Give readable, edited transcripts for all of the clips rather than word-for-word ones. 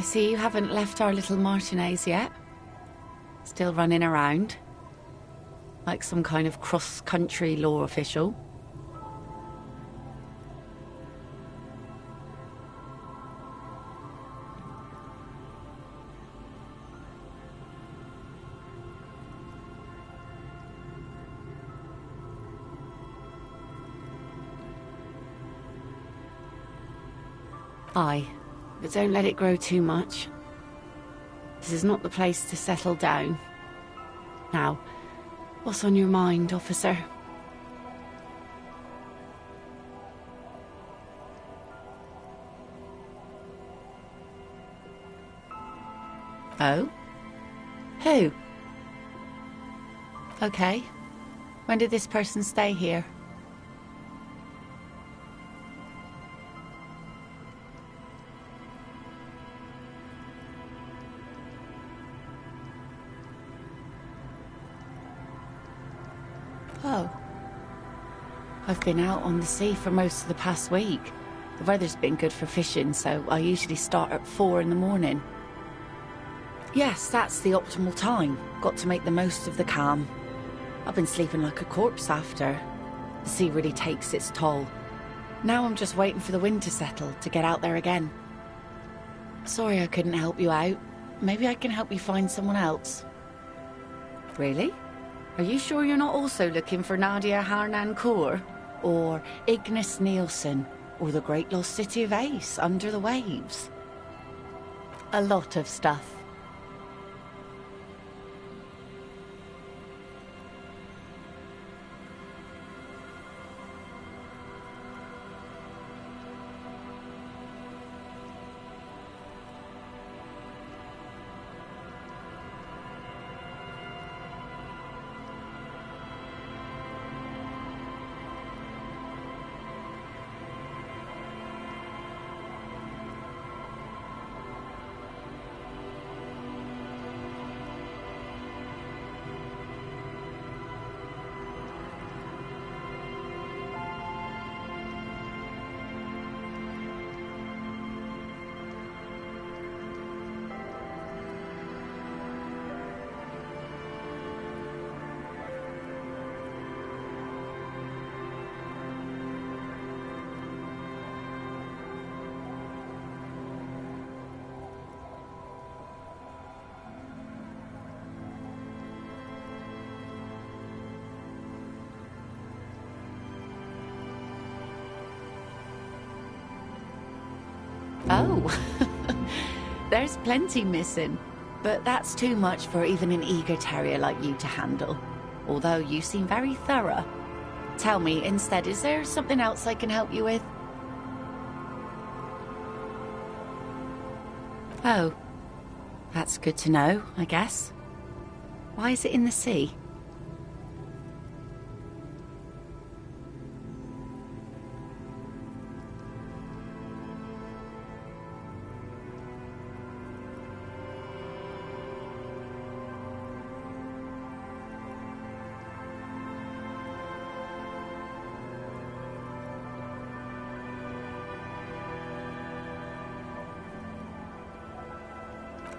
see you haven't left our little Martinez yet. Still running around. Like some kind of cross-country law official. Aye, but don't let it grow too much. This is not the place to settle down. Now, what's on your mind, officer? Oh? Who? Okay. When did this person stay here? Oh. I've been out on the sea for most of the past week. The weather's been good for fishing, so I usually start at 4 in the morning. Yes, that's the optimal time. Got to make the most of the calm. I've been sleeping like a corpse after. The sea really takes its toll. Now I'm just waiting for the wind to settle to get out there again. Sorry I couldn't help you out. Maybe I can help you find someone else. Really? Are you sure you're not also looking for Nadia Harnoncourt? Or Ignis Nielsen? Or the great lost city of Ace under the waves? A lot of stuff. Oh, there's plenty missing, but that's too much for even an eager terrier like you to handle, although you seem very thorough. Tell me, instead, is there something else I can help you with? Oh, that's good to know, I guess. Why is it in the sea?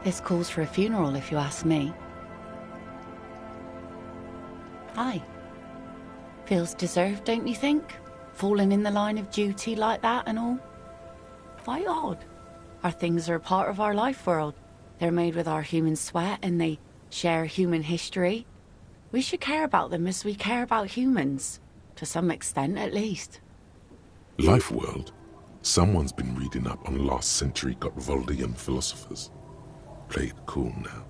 This calls for a funeral, if you ask me. Aye. Feels deserved, don't you think? Falling in the line of duty like that and all. Why odd? Our things are a part of our life world. They're made with our human sweat and they share human history. We should care about them as we care about humans. To some extent, at least. Life world? Someone's been reading up on last century Gotwaldian philosophers. Play it cool now.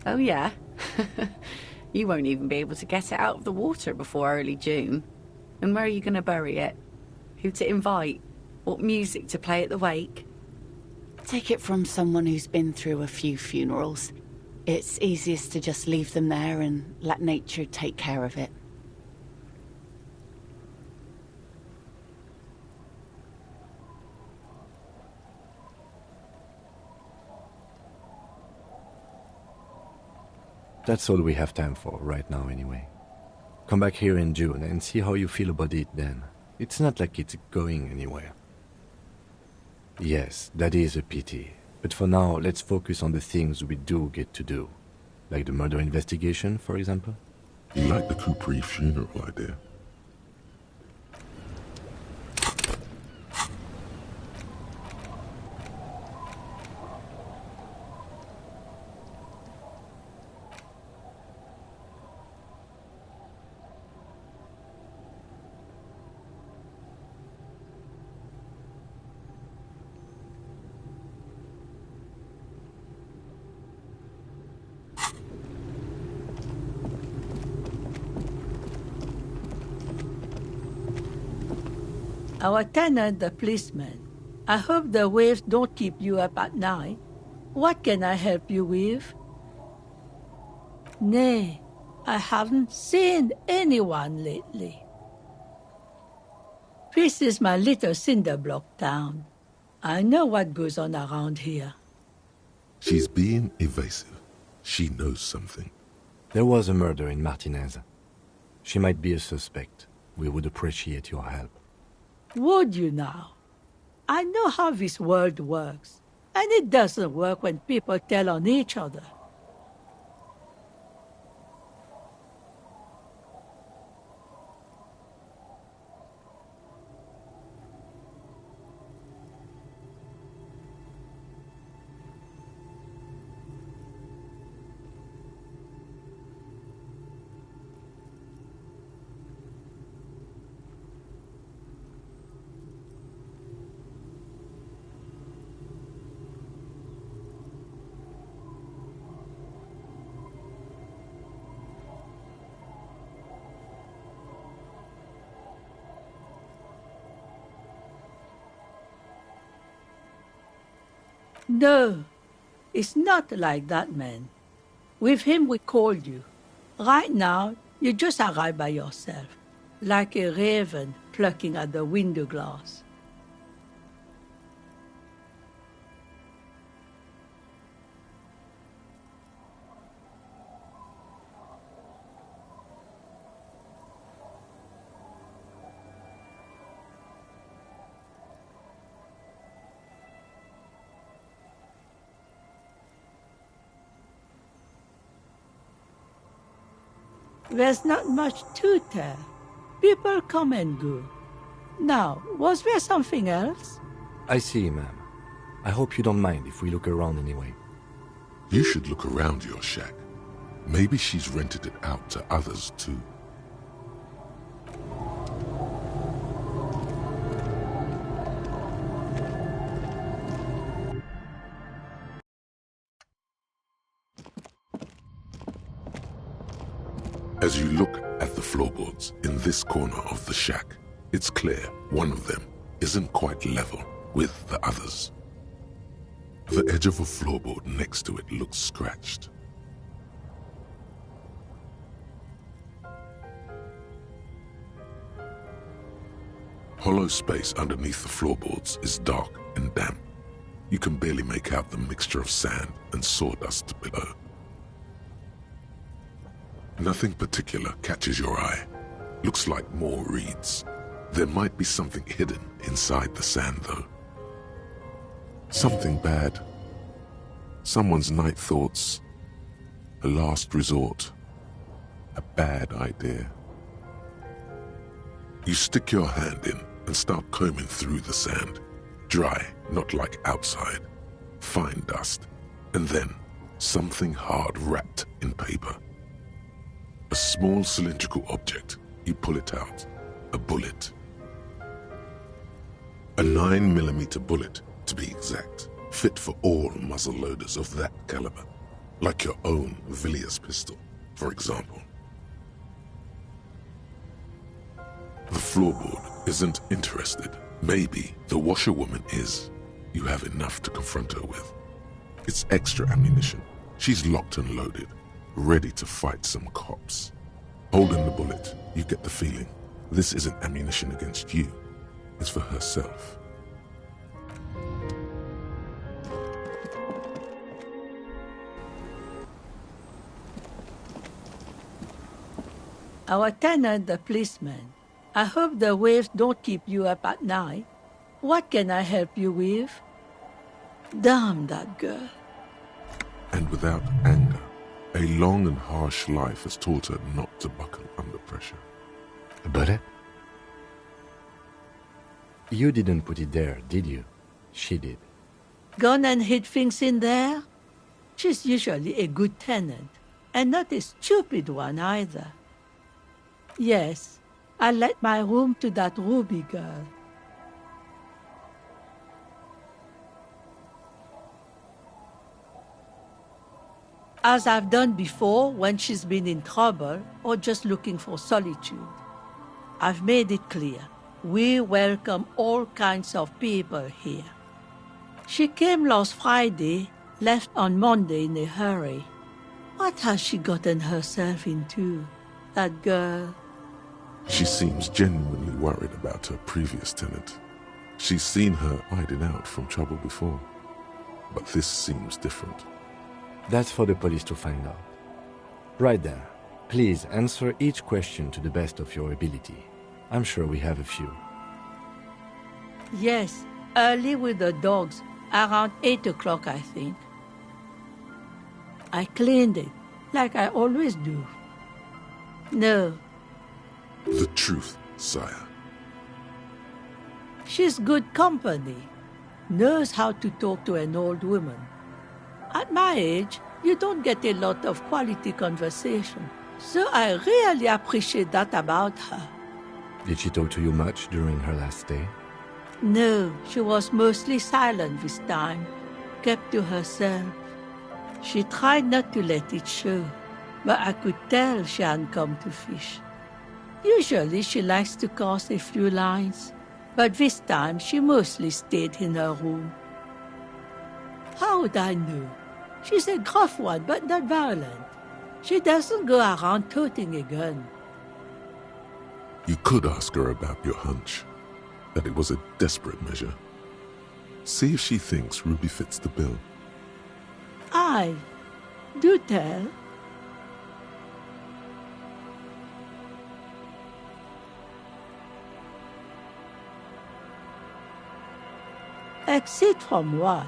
Oh yeah? You won't even be able to get it out of the water before early June. And where are you going to bury it? Who to invite? What music to play at the wake? Take it from someone who's been through a few funerals. It's easiest to just leave them there and let nature take care of it. That's all we have time for right now anyway. Come back here in June and see how you feel about it then. It's not like it's going anywhere. Yes, that is a pity. But for now, let's focus on the things we do get to do. Like the murder investigation, for example? You like the Capri funeral idea? Our tenant, the policeman. I hope the waves don't keep you up at night. What can I help you with? Nay, I haven't seen anyone lately. This is my little cinder block town. I know what goes on around here. She's being evasive. She knows something. There was a murder in Martinez. She might be a suspect. We would appreciate your help. Would you now? I know how this world works, and it doesn't work when people tell on each other. No, it's not like that, man. With him we called you. Right now, you just arrived by yourself, like a raven plucking at the window glass. There's not much to tell. People come and go. Now, was there something else? I see, ma'am. I hope you don't mind if we look around anyway. You should look around your shack. Maybe she's rented it out to others too. As you look at the floorboards in this corner of the shack, it's clear one of them isn't quite level with the others. The edge of a floorboard next to it looks scratched. Hollow space underneath the floorboards is dark and damp. You can barely make out the mixture of sand and sawdust below. Nothing particular catches your eye. Looks like more reeds. There might be something hidden inside the sand, though. Something bad. Someone's night thoughts. A last resort. A bad idea. You stick your hand in and start combing through the sand. Dry, not like outside. Fine dust. And then something hard wrapped in paper. A small cylindrical object. You pull it out. A bullet. A 9mm bullet, to be exact. Fit for all muzzle loaders of that caliber. Like your own Villiers pistol, for example. The floorboard isn't interested. Maybe the washerwoman is. You have enough to confront her with. It's extra ammunition. She's locked and loaded, ready to fight some cops. Holding the bullet, you get the feeling this isn't ammunition against you. It's for herself. Our tenant, the policeman. I hope the waves don't keep you up at night. What can I help you with? Damn that girl. And without anger, a long and harsh life has taught her not to buckle under pressure. But it? You didn't put it there, did you? She did. Gone and hid things in there? She's usually a good tenant, and not a stupid one either. Yes, I let my room to that Ruby girl. As I've done before when she's been in trouble or just looking for solitude. I've made it clear. We welcome all kinds of people here. She came last Friday, left on Monday in a hurry. What has she gotten herself into, that girl? She seems genuinely worried about her previous tenant. She's seen her hiding out from trouble before. But this seems different. That's for the police to find out. Right there. Please answer each question to the best of your ability. I'm sure we have a few. Yes, early with the dogs, around 8 o'clock, I think. I cleaned it, like I always do. No. The truth, sire. She's good company. Knows how to talk to an old woman. At my age, you don't get a lot of quality conversation. So I really appreciate that about her. Did she talk to you much during her last stay? No, she was mostly silent this time, kept to herself. She tried not to let it show, but I could tell she hadn't come to fish. Usually she likes to cast a few lines, but this time she mostly stayed in her room. How would I know? She's a gruff one, but not violent. She doesn't go around toting a gun. You could ask her about your hunch, that it was a desperate measure. See if she thinks Ruby fits the bill. Aye, do tell. Exit from what?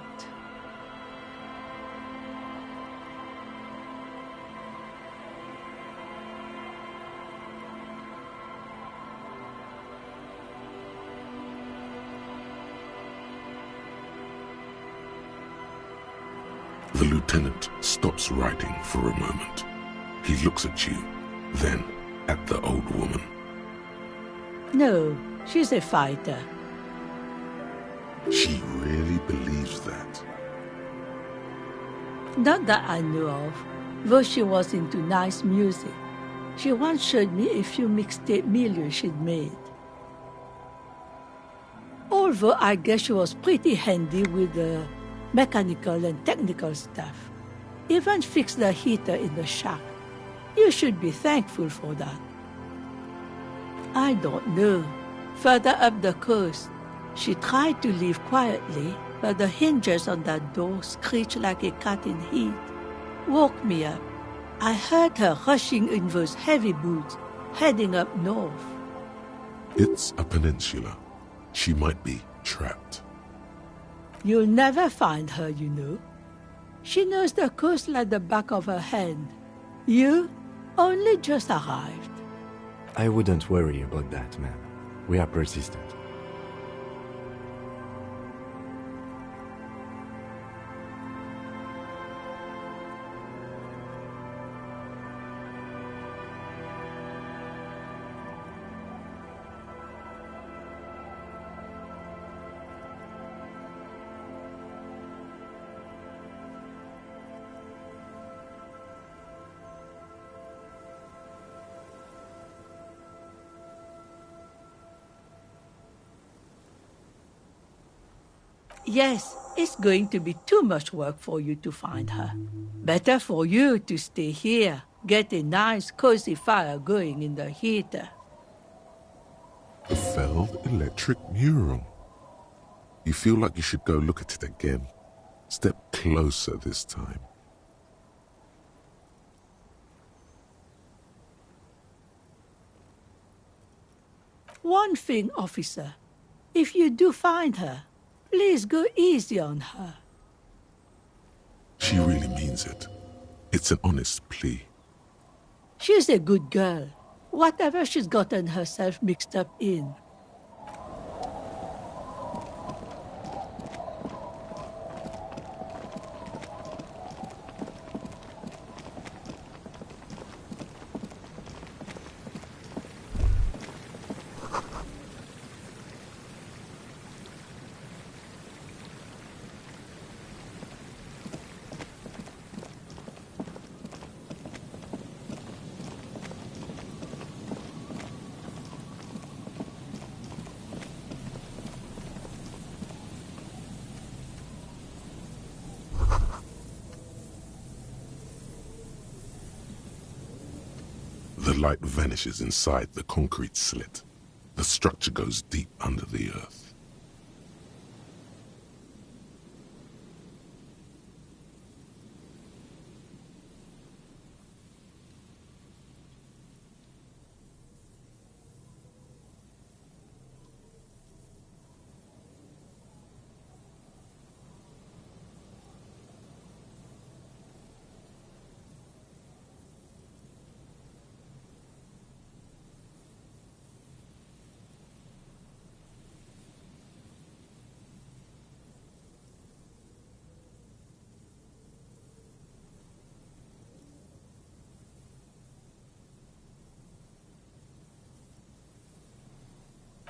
The lieutenant stops writing for a moment. He looks at you, then at the old woman. No, she's a fighter. She really believes that. Not that I know of, though she was into nice music. She once showed me a few mixtape milieux she'd made. Although I guess she was pretty handy with the mechanical and technical stuff. Even fixed the heater in the shack. You should be thankful for that. I don't know. Further up the coast, she tried to leave quietly, but the hinges on that door screeched like a cat in heat. Woke me up. I heard her rushing in those heavy boots, heading up north. It's a peninsula. She might be trapped. You'll never find her, you know. She knows the coast like the back of her hand. You only just arrived. I wouldn't worry about that, man. We are persistent. Yes, it's going to be too much work for you to find her. Better for you to stay here, get a nice cozy fire going in the heater. The Feld electric mural. You feel like you should go look at it again. Step closer this time. One thing, officer. If you do find her, please go easy on her. She really means it. It's an honest plea. She's a good girl. Whatever she's gotten herself mixed up in. The light vanishes inside the concrete slit. The structure goes deep under the earth.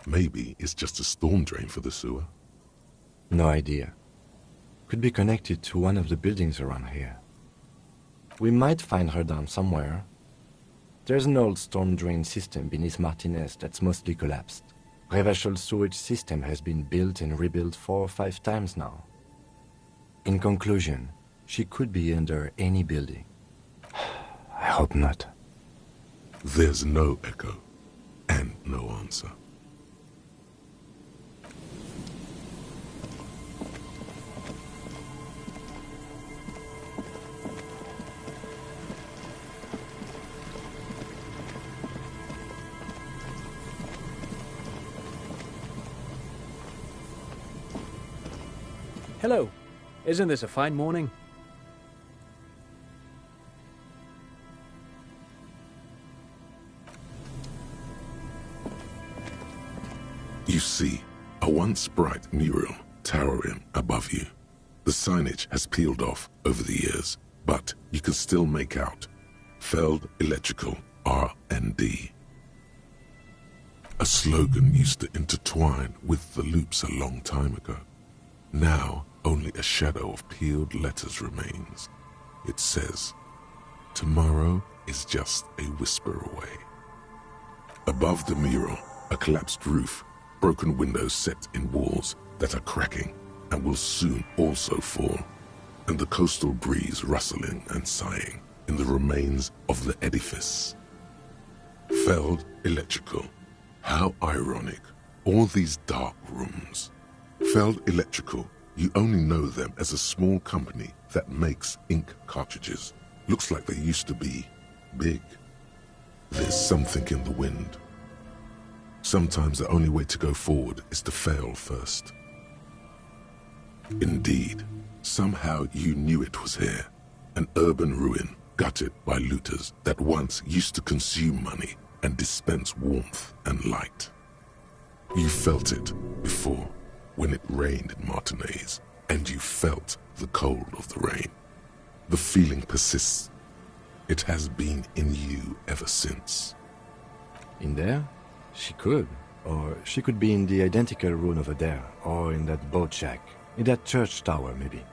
Maybe it's just a storm drain for the sewer. No idea. Could be connected to one of the buildings around here. We might find her down somewhere. There's an old storm drain system beneath Martinez that's mostly collapsed. Revachel's sewage system has been built and rebuilt 4 or 5 times now. In conclusion, she could be under any building. I hope not. There's no echo and no answer. Hello. Isn't this a fine morning? You see a once bright mural towering above you. The signage has peeled off over the years, but you can still make out Feld Electrical R&D. A slogan used to intertwine with the loops a long time ago. Now, only a shadow of peeled letters remains. It says, "Tomorrow is just a whisper away." Above the mural, a collapsed roof, broken windows set in walls that are cracking and will soon also fall, and the coastal breeze rustling and sighing in the remains of the edifice. Feld Electrical. How ironic. All these dark rooms. Feld Electrical, you only know them as a small company that makes ink cartridges. Looks like they used to be big. There's something in the wind. Sometimes the only way to go forward is to fail first. Indeed, somehow you knew it was here. An urban ruin gutted by looters that once used to consume money and dispense warmth and light. You felt it before, when it rained in Martinez, and you felt the cold of the rain. The feeling persists. It has been in you ever since. In there? She could. Or she could be in the identical room over there, or in that boat shack. In that church tower, maybe.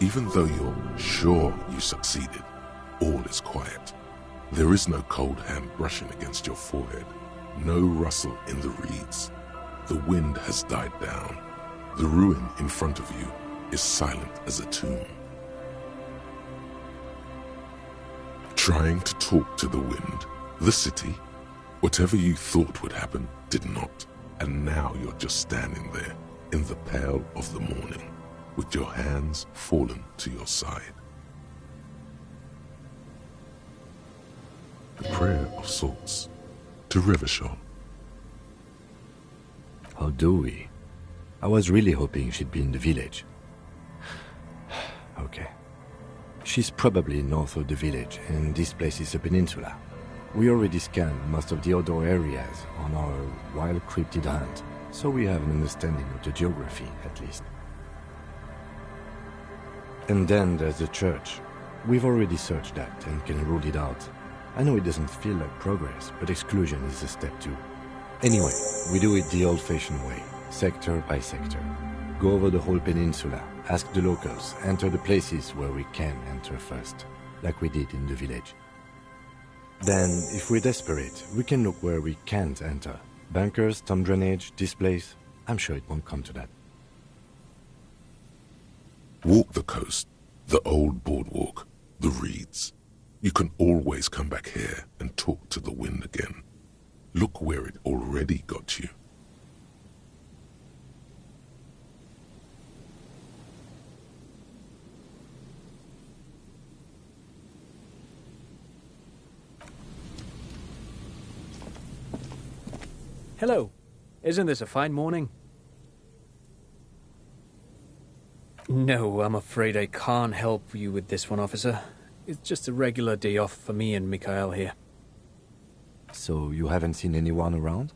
Even though you're sure you succeeded, all is quiet. There is no cold hand brushing against your forehead, no rustle in the reeds. The wind has died down. The ruin in front of you is silent as a tomb. Trying to talk to the wind, the city, whatever you thought would happen did not, and now you're just standing there in the pale of the morning, with your hands fallen to your side. A prayer of sorts to Revachol. How do we? I was really hoping she'd be in the village. Okay. She's probably north of the village, and this place is a peninsula. We already scanned most of the outdoor areas on our wild cryptid hunt, so we have an understanding of the geography, at least. And then there's the church. We've already searched that and can rule it out. I know it doesn't feel like progress, but exclusion is a step too. Anyway, we do it the old-fashioned way, sector by sector. Go over the whole peninsula, ask the locals, enter the places where we can enter first, like we did in the village. Then, if we're desperate, we can look where we can't enter. Bunkers, tomb drainage, this place. I'm sure it won't come to that. Walk the coast, the old boardwalk, the reeds. You can always come back here and talk to the wind again. Look where it already got you. Hello. Isn't this a fine morning? No, I'm afraid I can't help you with this one, officer. It's just a regular day off for me and Mikhail here. So you haven't seen anyone around?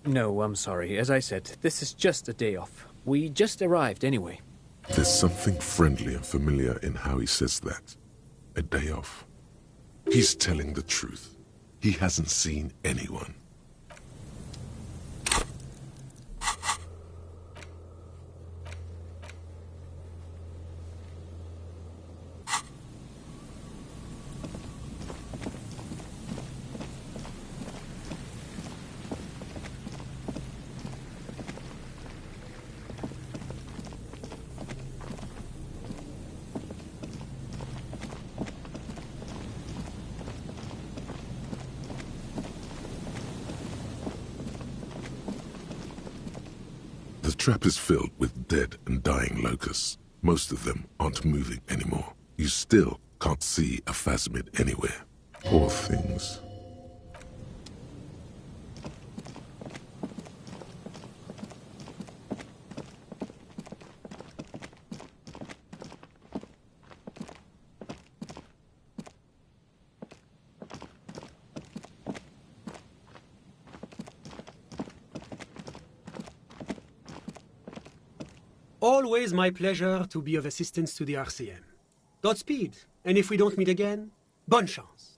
No, I'm sorry. As I said, this is just a day off. We just arrived anyway. There's something friendly and familiar in how he says that. A day off. He's telling the truth. He hasn't seen anyone. The trap is filled with dead and dying locusts. Most of them aren't moving anymore. You still can't see a phasmid anywhere. Poor things. Always my pleasure to be of assistance to the RCM. Godspeed, and if we don't meet again, bonne chance.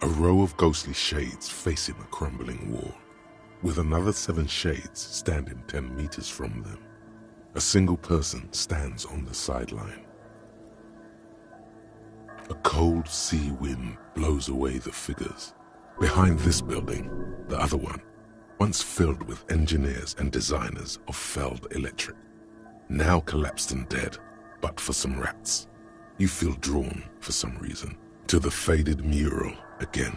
A row of ghostly shades facing the crumbling wall, with another 7 shades standing 10 meters from them. A single person stands on the sideline. A cold sea wind blows away the figures. Behind this building, the other one, once filled with engineers and designers of Feld Electric, now collapsed and dead, but for some rats. You feel drawn, for some reason, to the faded mural again.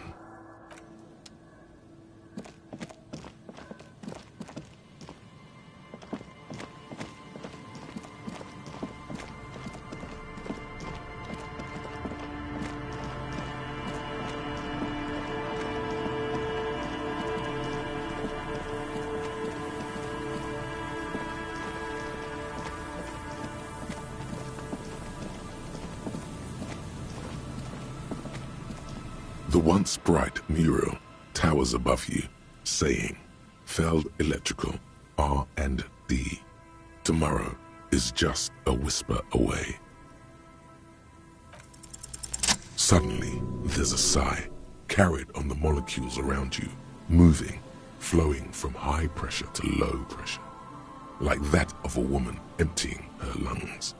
The once bright mural towers above you, saying, Feld Electrical R&D. Tomorrow is just a whisper away. Suddenly, there's a sigh, carried on the molecules around you, moving, flowing from high pressure to low pressure, like that of a woman emptying her lungs.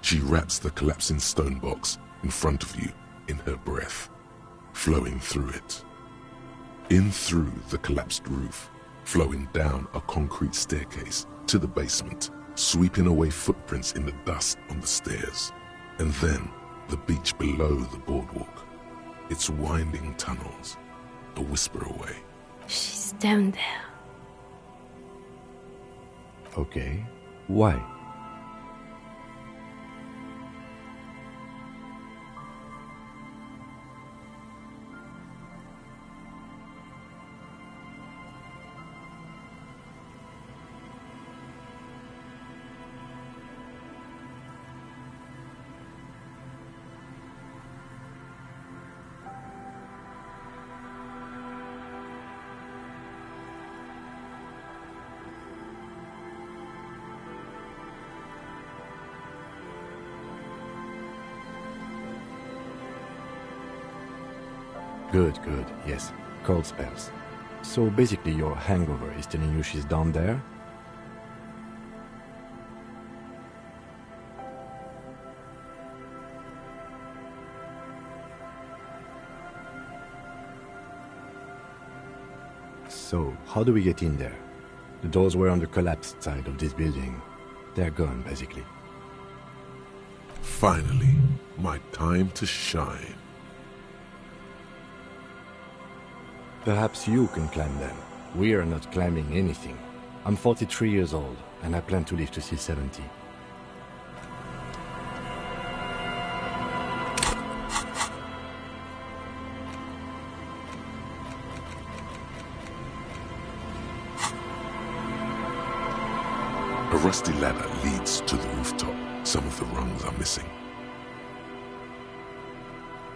She wraps the collapsing stone box in front of you in her breath, flowing through it. In through the collapsed roof, flowing down a concrete staircase to the basement, sweeping away footprints in the dust on the stairs, and then the beach below the boardwalk, its winding tunnels, a whisper away. She's down there. Okay. Why? Good, good, yes. Cold spells. So basically your hangover is telling you she's down there? So, how do we get in there? The doors were on the collapsed side of this building. They're gone, basically. Finally, my time to shine. Perhaps you can climb them. We are not climbing anything. I'm 43 years old, and I plan to live to see 70. A rusty ladder leads to the rooftop. Some of the rungs are missing.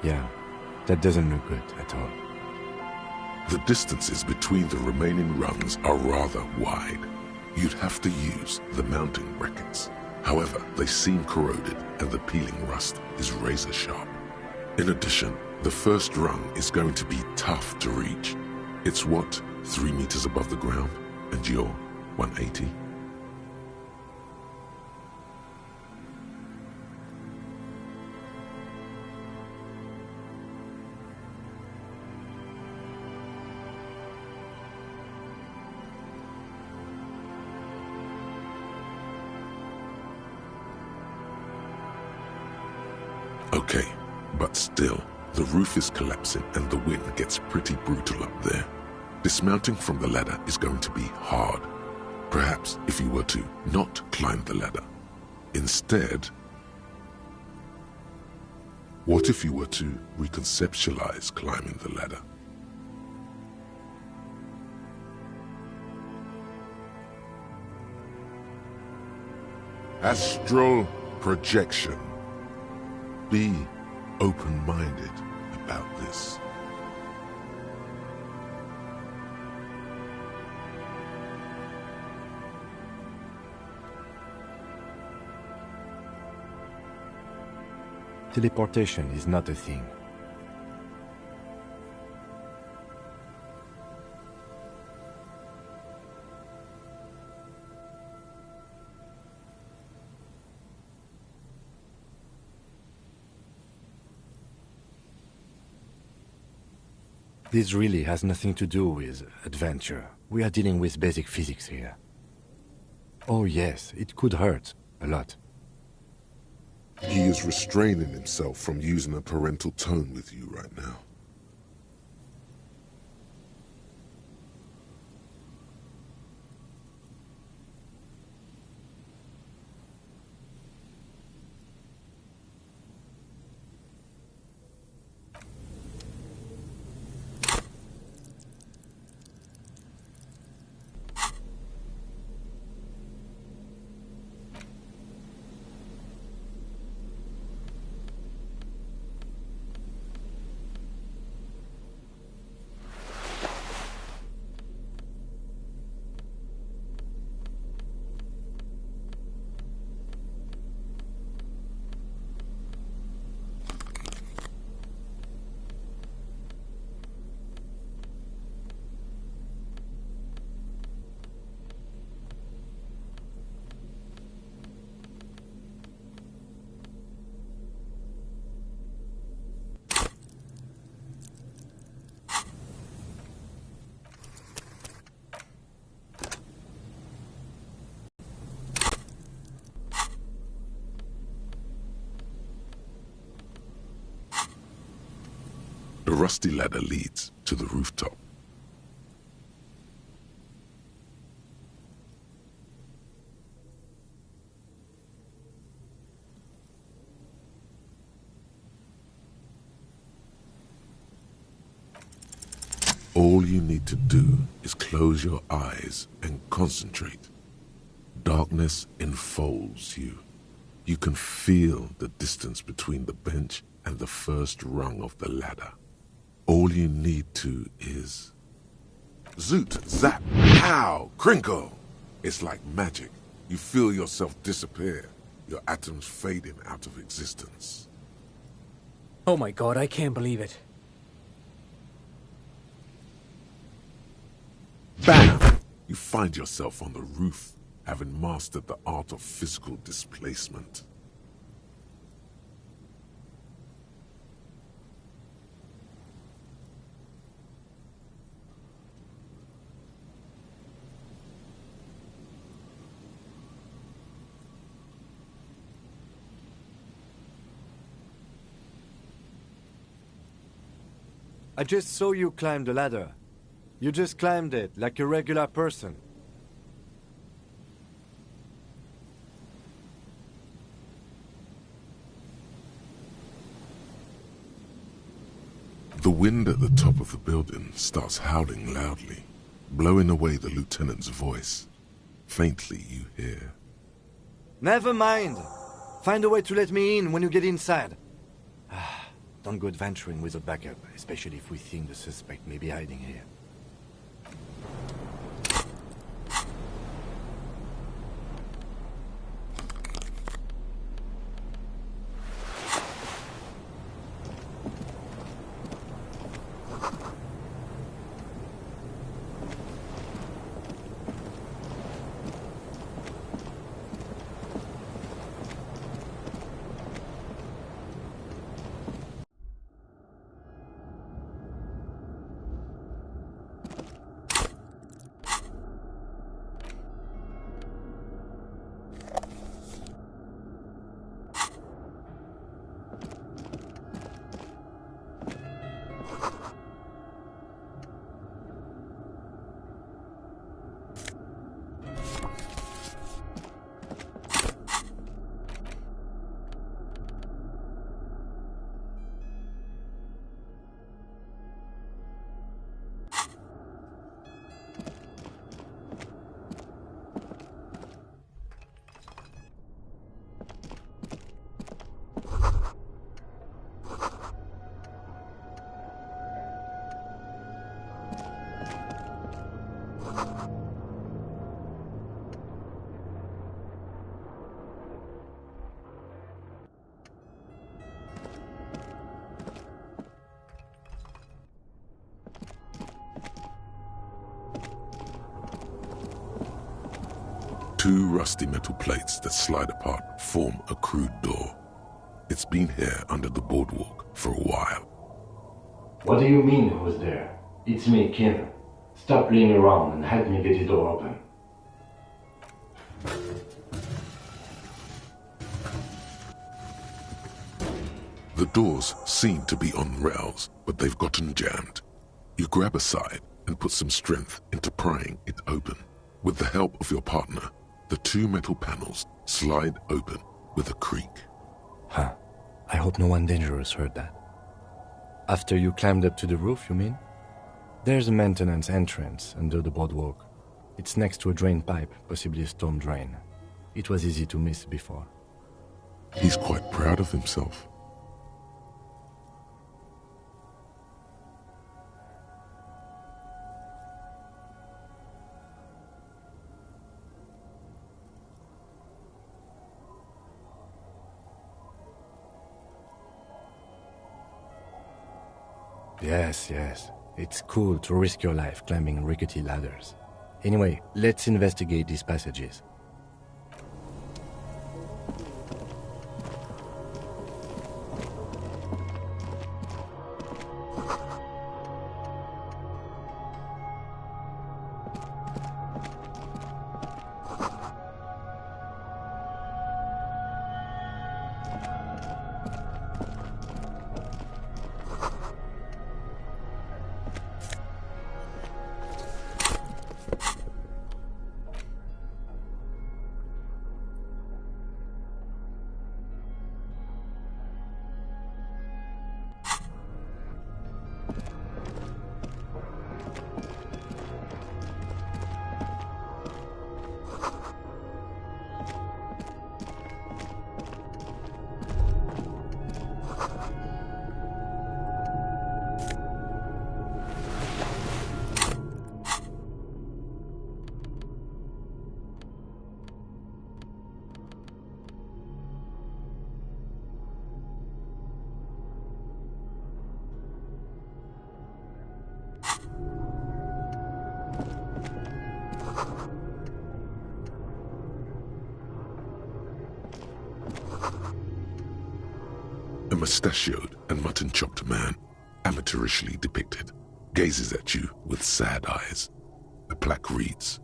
Yeah, that doesn't look good at all. The distances between the remaining rungs are rather wide. You'd have to use the mounting brackets. However, they seem corroded and the peeling rust is razor sharp. In addition, the first rung is going to be tough to reach. It's what, 3 meters above the ground? And you're 180? Okay, but still, the roof is collapsing and the wind gets pretty brutal up there. Dismounting from the ladder is going to be hard. Perhaps if you were to not climb the ladder. Instead, what if you were to reconceptualize climbing the ladder? Astral projection. Be open-minded about this. Teleportation is not a thing. This really has nothing to do with adventure. We are dealing with basic physics here. Oh yes, it could hurt. A lot. He is restraining himself from using a parental tone with you right now. rusty ladder leads to the rooftop. All you need to do is close your eyes and concentrate. Darkness enfolds you. You can feel the distance between the bench and the first rung of the ladder. All you need to is... Zoot, zap, pow, crinkle! It's like magic. You feel yourself disappear, your atoms fading out of existence. Oh my god, I can't believe it. Bam! You find yourself on the roof, having mastered the art of physical displacement. I just saw you climb the ladder. You just climbed it like a regular person. The wind at the top of the building starts howling loudly, blowing away the lieutenant's voice. Faintly you hear, Never mind. Find a way to let me in when you get inside. Don't go adventuring with a backup, especially if we think the suspect may be hiding here. Two rusty metal plates that slide apart form a crude door. It's been here under the boardwalk for a while. What do you mean who's there? It's me, Kim. Stop playing around and help me get the door open. The doors seem to be on rails, but they've gotten jammed. You grab a side and put some strength into prying it open. With the help of your partner, the two metal panels slide open with a creak. Huh. I hope no one dangerous heard that. After you climbed up to the roof, you mean? There's a maintenance entrance under the boardwalk. It's next to a drain pipe, possibly a storm drain. It was easy to miss before. He's quite proud of himself. Yes. It's cool to risk your life climbing rickety ladders. Anyway, let's investigate these passages. A mustachioed and mutton-chopped man, amateurishly depicted, gazes at you with sad eyes. A plaque reads,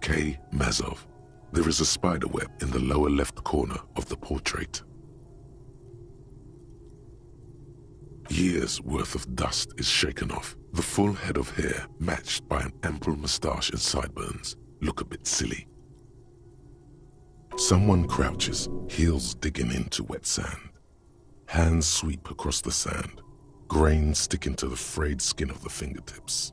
K. Mazov. There is a spider web in the lower left corner of the portrait. Years' worth of dust is shaken off. The full head of hair, matched by an ample moustache and sideburns, look a bit silly. Someone crouches, heels digging into wet sand. Hands sweep across the sand, grains sticking to the frayed skin of the fingertips.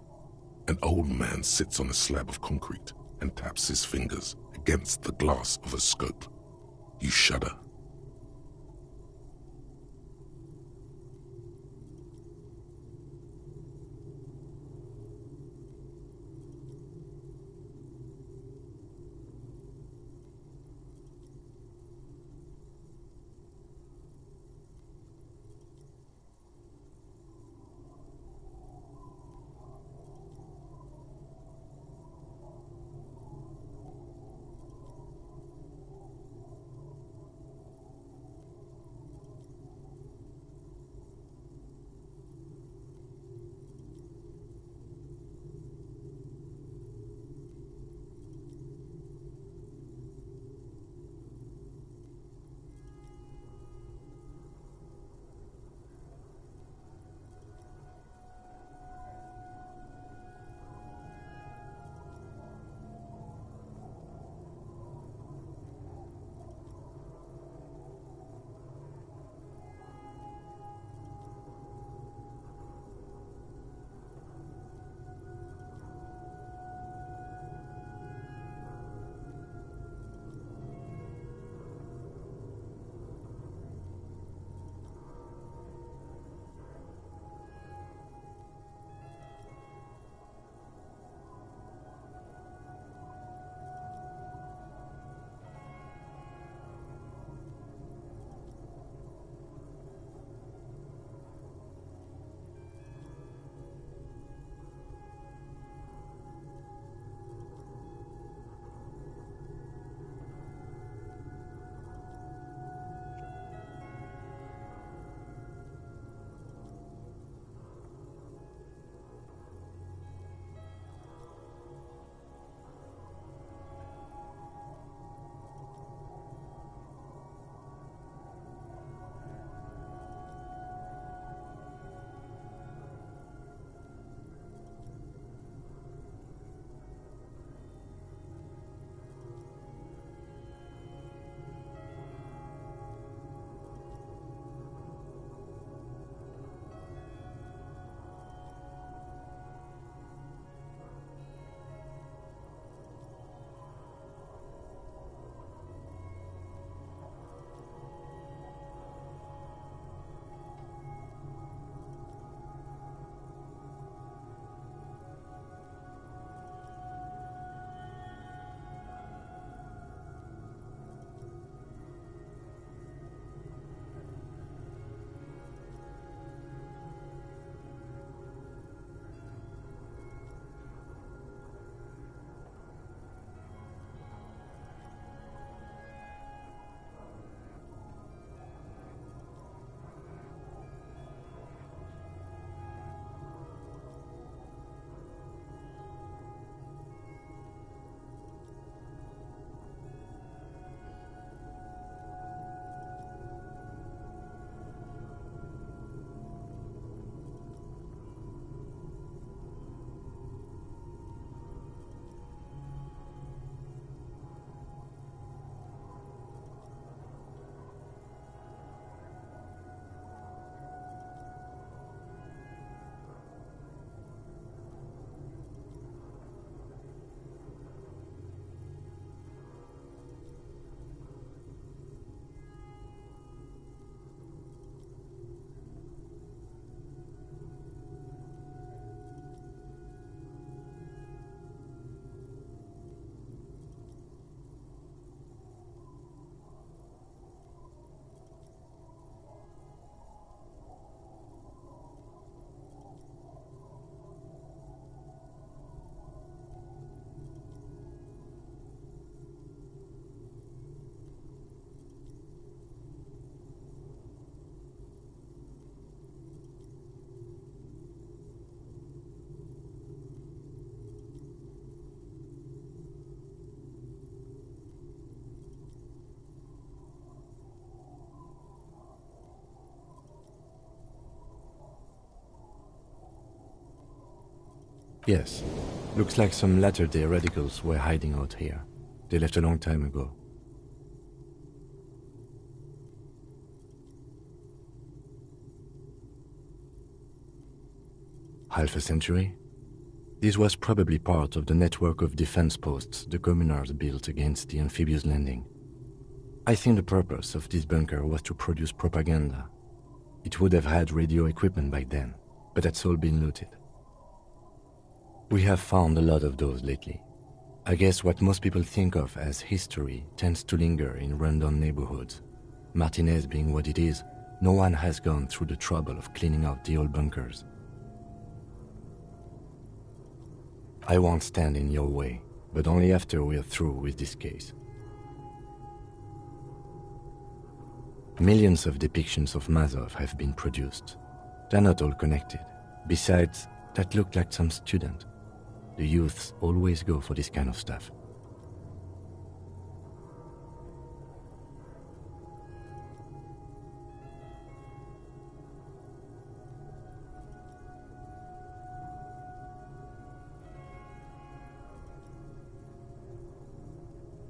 An old man sits on a slab of concrete and taps his fingers against the glass of a scope. You shudder. Yes. Looks like some latter-day radicals were hiding out here. They left a long time ago. Half a century? This was probably part of the network of defense posts the communards built against the amphibious landing. I think the purpose of this bunker was to produce propaganda. It would have had radio equipment back then, but that's all been looted. We have found a lot of those lately. I guess what most people think of as history tends to linger in rundown neighborhoods. Martinez being what it is, no one has gone through the trouble of cleaning out the old bunkers. I won't stand in your way, but only after we're through with this case. Millions of depictions of Mazov have been produced. They're not all connected. Besides, that looked like some student. The youths always go for this kind of stuff.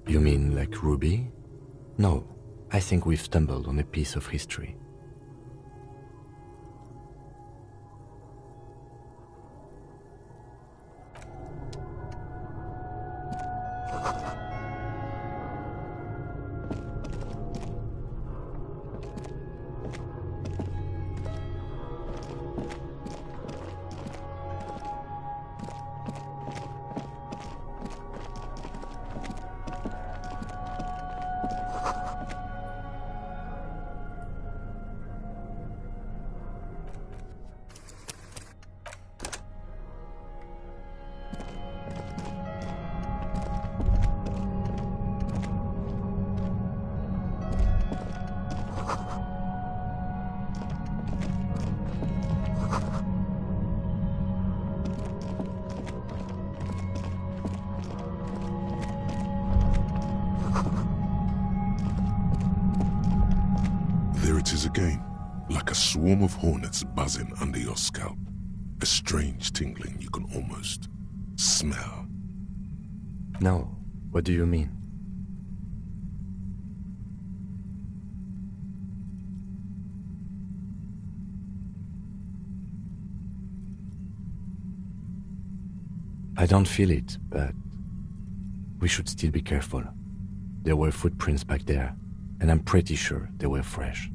You mean like Ruby? No, I think we've stumbled on a piece of history. There it is again, like a swarm of hornets buzzing under your scalp. A strange tingling you can almost smell. No, what do you mean? I don't feel it, but we should still be careful. There were footprints back there, and I'm pretty sure they were fresh.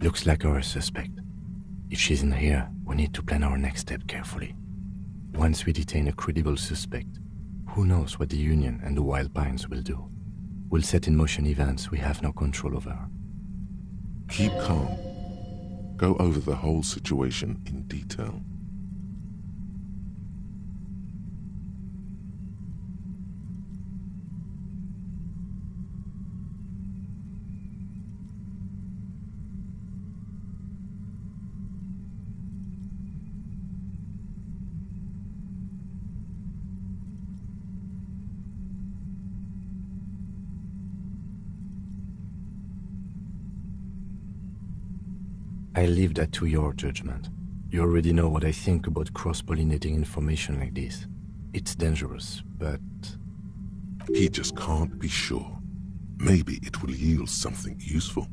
Looks like our suspect. If she's in here, we need to plan our next step carefully. Once we detain a credible suspect, who knows what the Union and the Wild Pines will do? We'll set in motion events we have no control over. Keep calm. Go over the whole situation in detail. I leave that to your judgment. You already know what I think about cross-pollinating information like this. It's dangerous, but... He just can't be sure. Maybe it will yield something useful.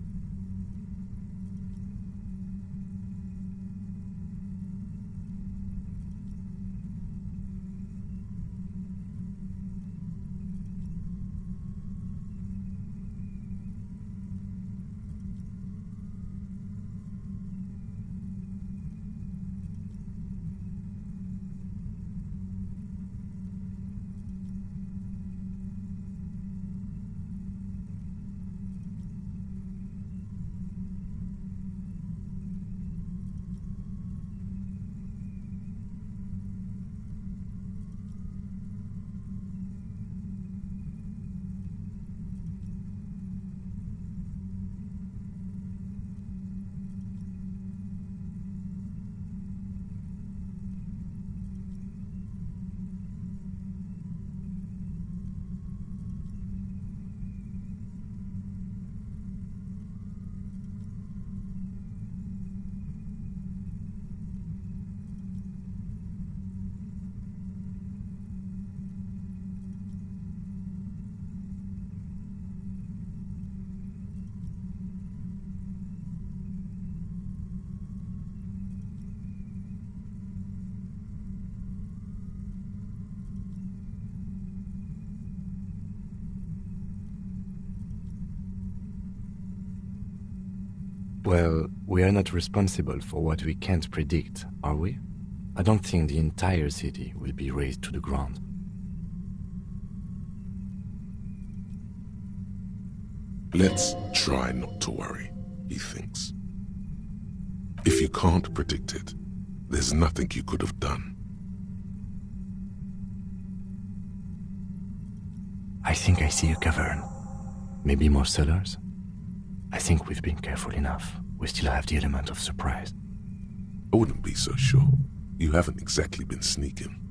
Well, we are not responsible for what we can't predict, are we? I don't think the entire city will be razed to the ground. Let's try not to worry, he thinks. If you can't predict it, there's nothing you could have done. I think I see a cavern. Maybe more cellars? I think we've been careful enough. We still have the element of surprise. I wouldn't be so sure. You haven't exactly been sneaking.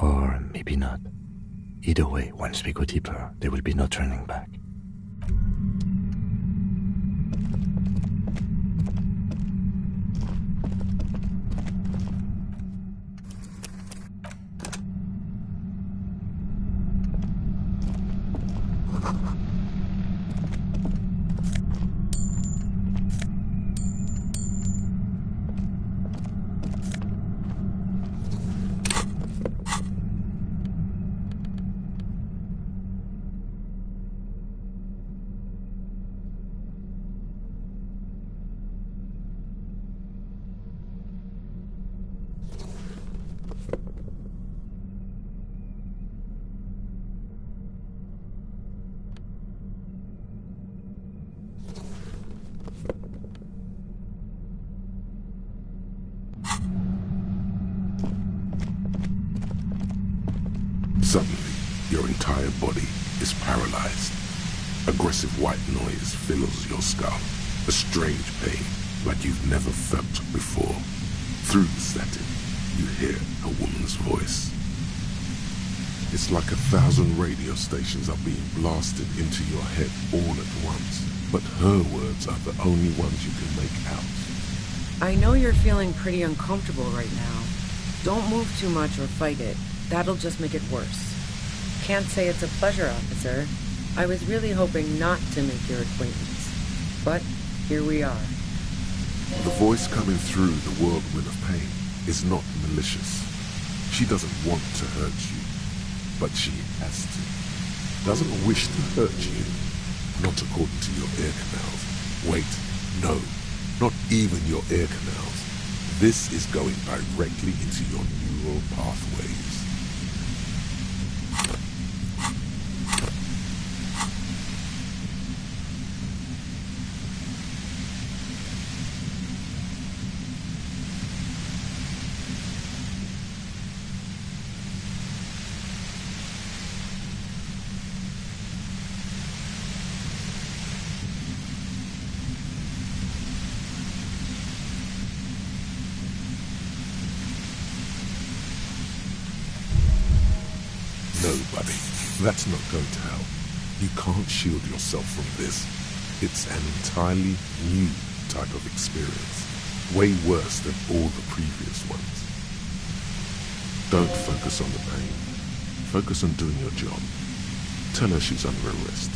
Or maybe not. Either way, once we go deeper, there will be no turning back. Suddenly, your entire body is paralyzed. Aggressive white noise fills your skull. A strange pain, like you've never felt before. Through the static, you hear a woman's voice. It's like 1,000 radio stations are being blasted into your head all at once. But her words are the only ones you can make out. I know you're feeling pretty uncomfortable right now. Don't move too much or fight it. That'll just make it worse. Can't say it's a pleasure, officer. I was really hoping not to make your acquaintance. But here we are. The voice coming through the whirlwind of pain is not malicious. She doesn't want to hurt you, but she has to. Doesn't wish to hurt you, not according to your ear canals. Wait, no, not even your ear canals. This is going directly into your neural pathways. No, buddy, that's not going to help. You can't shield yourself from this. It's an entirely new type of experience. Way worse than all the previous ones. Don't focus on the pain. Focus on doing your job. Tell her she's under arrest.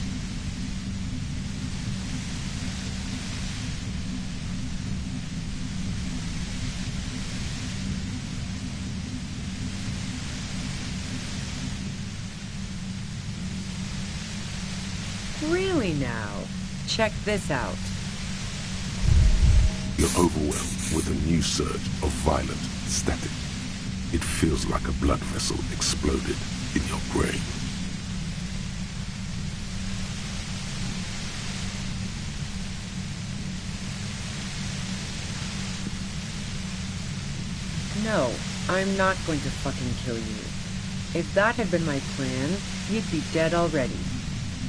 Really now? Check this out. You're overwhelmed with a new surge of violent static. It feels like a blood vessel exploded in your brain. No, I'm not going to fucking kill you. If that had been my plan, you'd be dead already.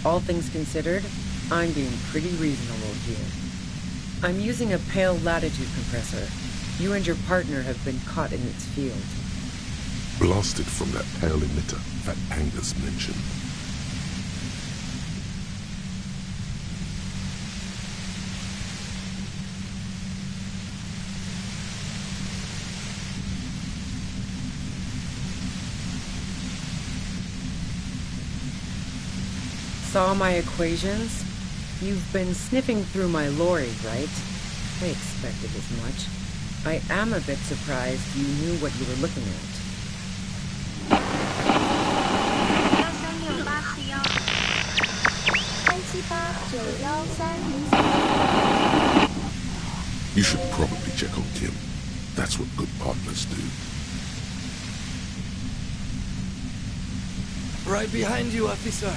All things considered, I'm being pretty reasonable here. I'm using a pale latitude compressor. You and your partner have been caught in its field. blasted from that pale emitter that Angus mentioned. Saw my equations? You've been sniffing through my lorry, right? I expected as much. I am a bit surprised you knew what you were looking at. You should probably check on Kim. That's what good partners do. Right behind you, officer.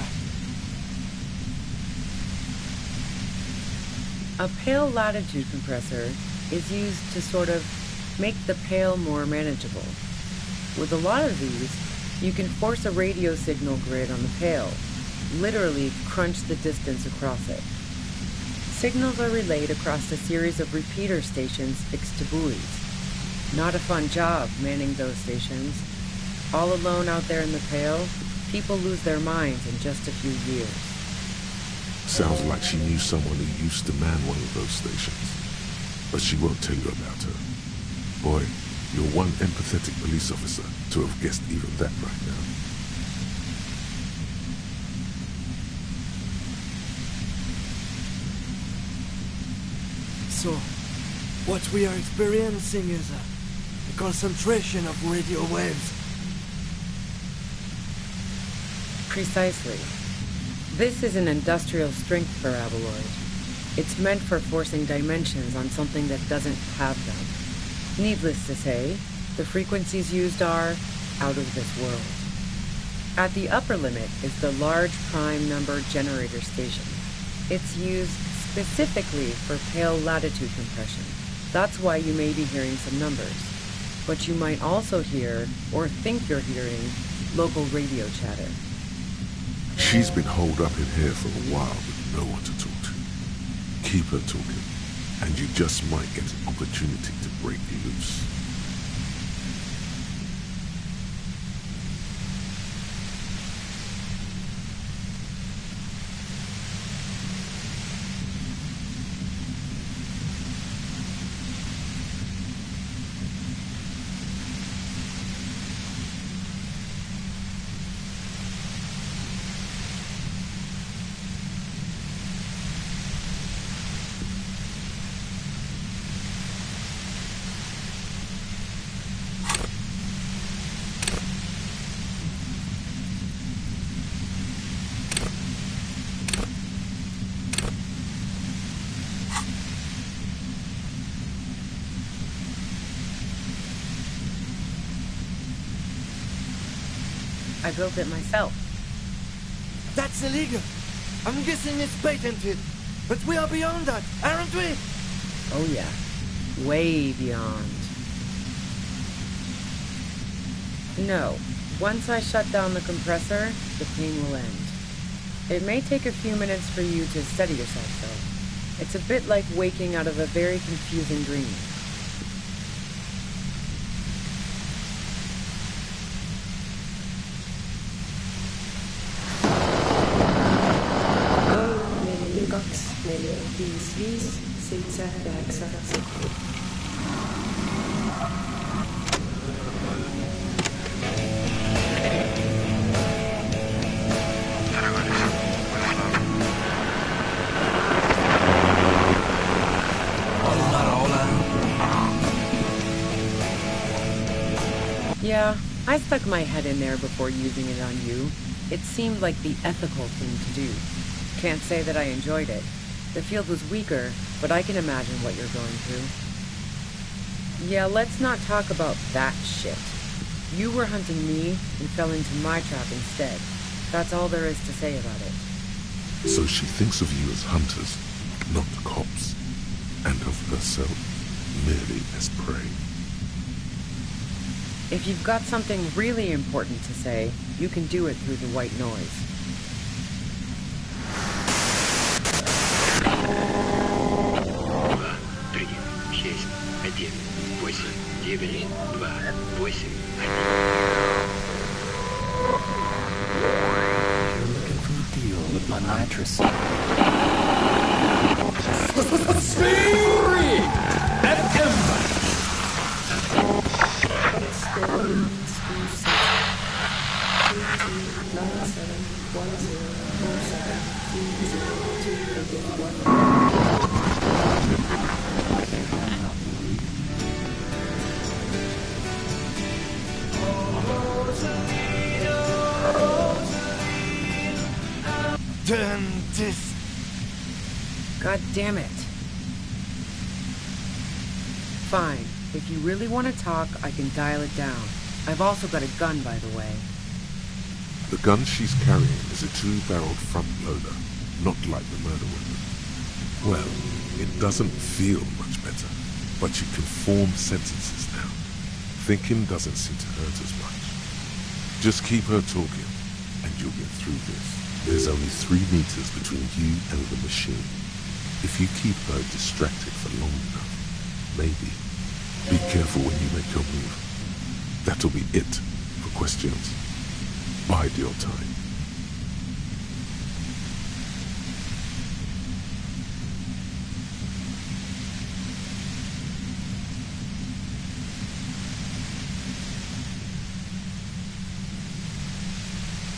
A pale latitude compressor is used to sort of make the pale more manageable. With a lot of these, you can force a radio signal grid on the pale, literally crunch the distance across it. Signals are relayed across a series of repeater stations fixed to buoys. Not a fun job manning those stations. All alone out there in the pale, people lose their minds in just a few years. Sounds like she knew someone who used to man one of those stations. But she won't tell you about her. Boy, you're one empathetic police officer to have guessed even that right now. So, what we are experiencing is a concentration of radio waves. Precisely. This is an industrial strength paraboloid. It's meant for forcing dimensions on something that doesn't have them. Needless to say, the frequencies used are out of this world. At the upper limit is the large prime number generator station. It's used specifically for pale latitude compression. That's why you may be hearing some numbers. But you might also hear, or think you're hearing, local radio chatter. She's been holed up in here for a while with no one to talk to. Keep her talking, and you just might get an opportunity to break loose. I built it myself. That's illegal. I'm guessing it's patented. But we are beyond that, aren't we? Oh yeah, way beyond. No, once I shut down the compressor, the pain will end. It may take a few minutes for you to steady yourself though. It's a bit like waking out of a very confusing dream. Yeah, I stuck my head in there before using it on you. It seemed like the ethical thing to do. Can't say that I enjoyed it. The field was weaker, but I can imagine what you're going through. Yeah, let's not talk about that shit. You were hunting me and fell into my trap instead. That's all there is to say about it. So she thinks of you as hunters, not cops, and of herself merely as prey. If you've got something really important to say, you can do it through the white noise. 6, 1, 8, 8, 8, nitrous. Dentist. God damn it. Fine. If you really want to talk, I can dial it down. I've also got a gun, by the way. The gun she's carrying is a two-barreled front loader, not like the murder weapon. Well, it doesn't feel much better, but you can form sentences now. Thinking doesn't seem to hurt as much. Just keep her talking, and you'll get through this. There's only 3 meters between you and the machine. If you keep her distracted for long enough, maybe. Be careful when you make your move. That'll be it for questions. Bide your time.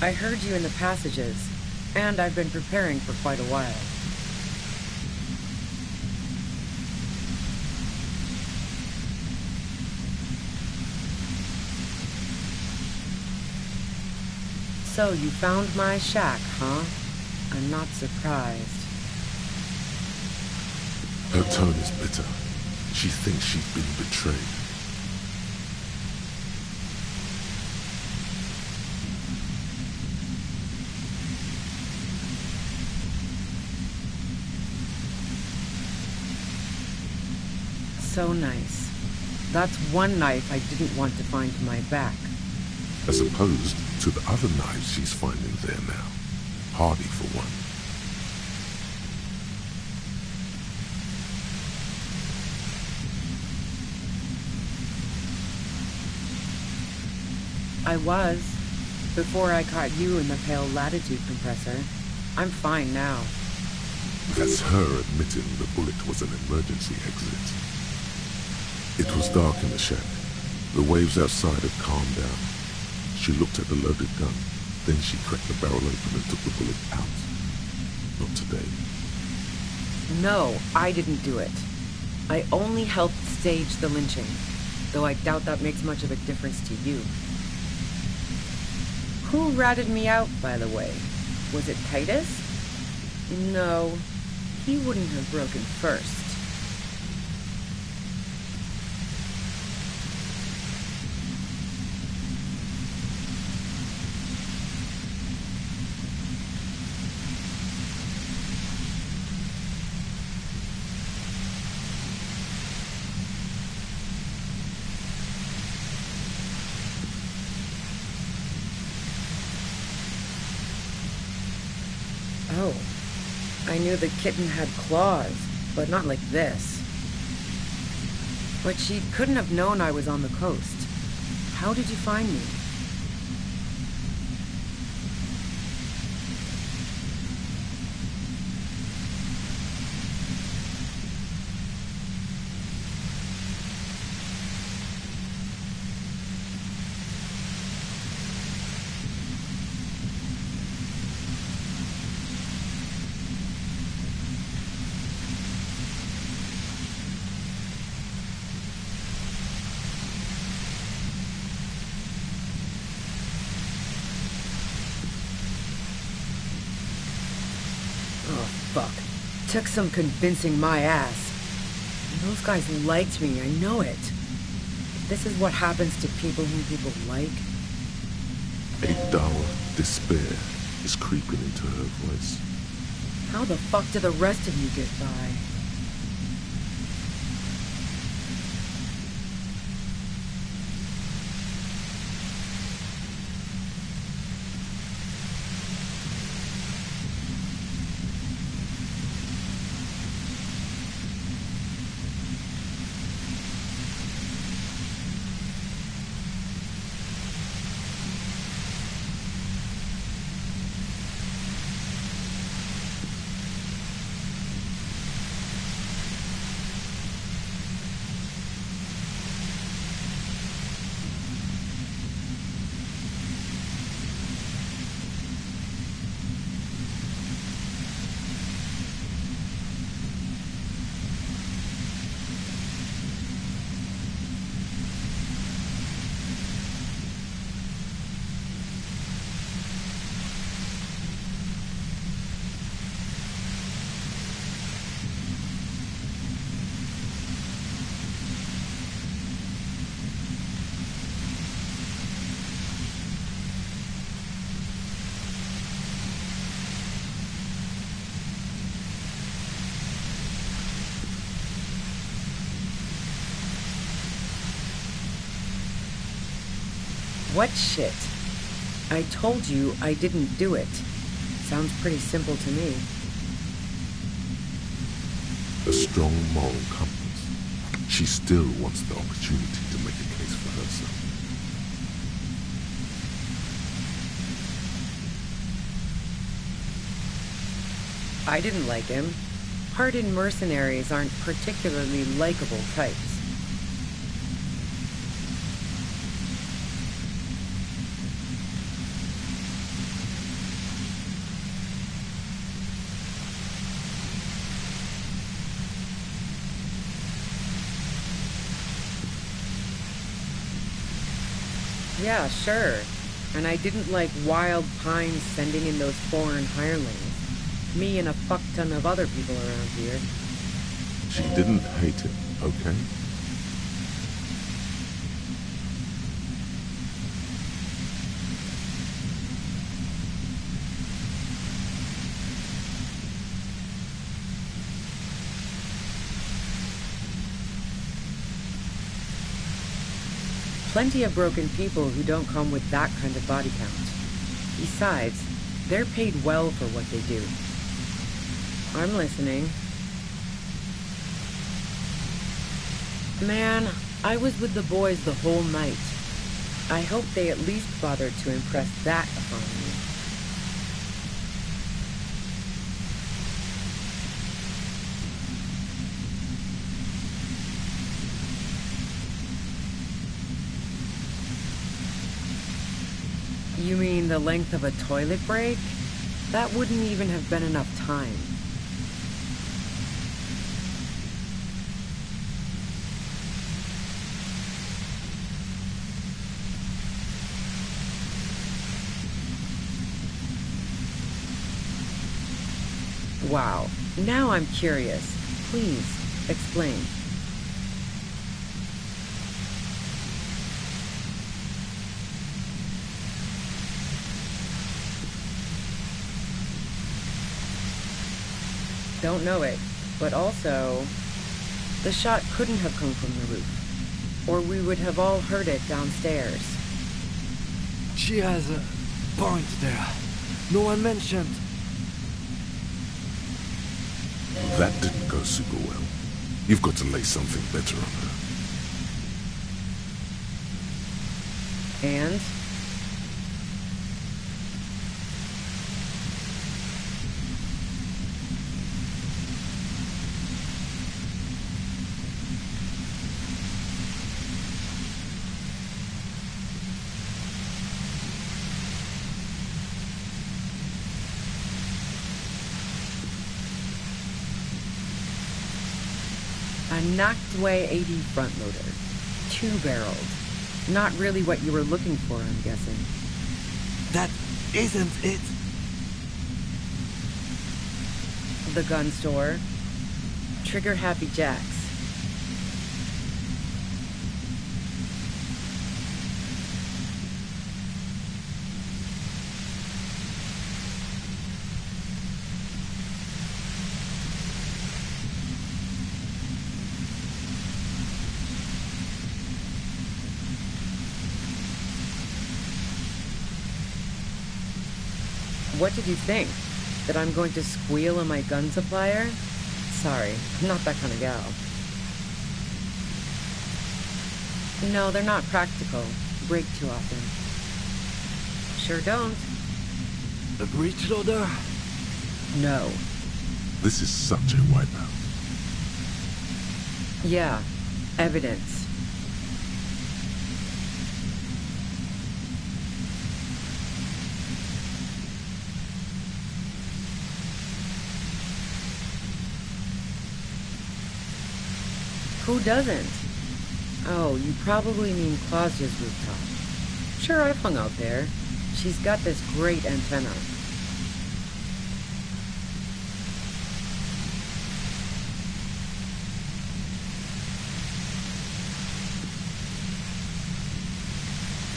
I heard you in the passages, and I've been preparing for quite a while. So you found my shack, huh? I'm not surprised. Her tone is bitter. She thinks she's been betrayed. So nice. That's one knife I didn't want to find to my back. As opposed to the other knives she's finding there now. Hardy for one. I was, before I caught you in the pale latitude compressor. I'm fine now. That's her admitting the bullet was an emergency exit. It was dark in the shack. The waves outside had calmed down. She looked at the loaded gun. Then she cracked the barrel open and took the bullet out. Not today. No, I didn't do it. I only helped stage the lynching, though I doubt that makes much of a difference to you. Who ratted me out, by the way? Was it Titus? No, he wouldn't have broken first. Oh, I knew the kitten had claws, but not like this. But she couldn't have known I was on the coast. How did you find me? Oh, fuck. Took some convincing my ass. And those guys liked me, I know it. This is what happens to people whom people like. A dull despair is creeping into her voice. How the fuck do the rest of you get by? What shit? I told you I didn't do it. Sounds pretty simple to me. A strong moral compass. She still wants the opportunity to make a case for herself. I didn't like him. Hardened mercenaries aren't particularly likable types. Yeah, sure. And I didn't like Wild Pines sending in those foreign hirelings. Me and a fuck ton of other people around here. She didn't hate him, okay? Plenty of broken people who don't come with that kind of body count. Besides, they're paid well for what they do. I'm listening. Man, I was with the boys the whole night. I hope they at least bothered to impress that upon me. You mean the length of a toilet break? That wouldn't even have been enough time. Wow, now I'm curious. Please, explain. Don't know it, but also, the shot couldn't have come from the roof, or we would have all heard it downstairs. She has a point there. No one mentioned. That didn't go super well. You've got to lay something better on her. And? A knocked-away 80 front-loader. Two-barreled. Not really what you were looking for, I'm guessing. That isn't it. The gun store. Trigger-happy Jacks. What did you think? That I'm going to squeal on my gun supplier? Sorry, I'm not that kind of gal. No, they're not practical. Break too often. Sure don't. A breech loader? No. This is such a wipeout. Yeah, evidence. Who doesn't? Oh, you probably mean Claudia's rooftop. Sure, I've hung out there. She's got this great antenna.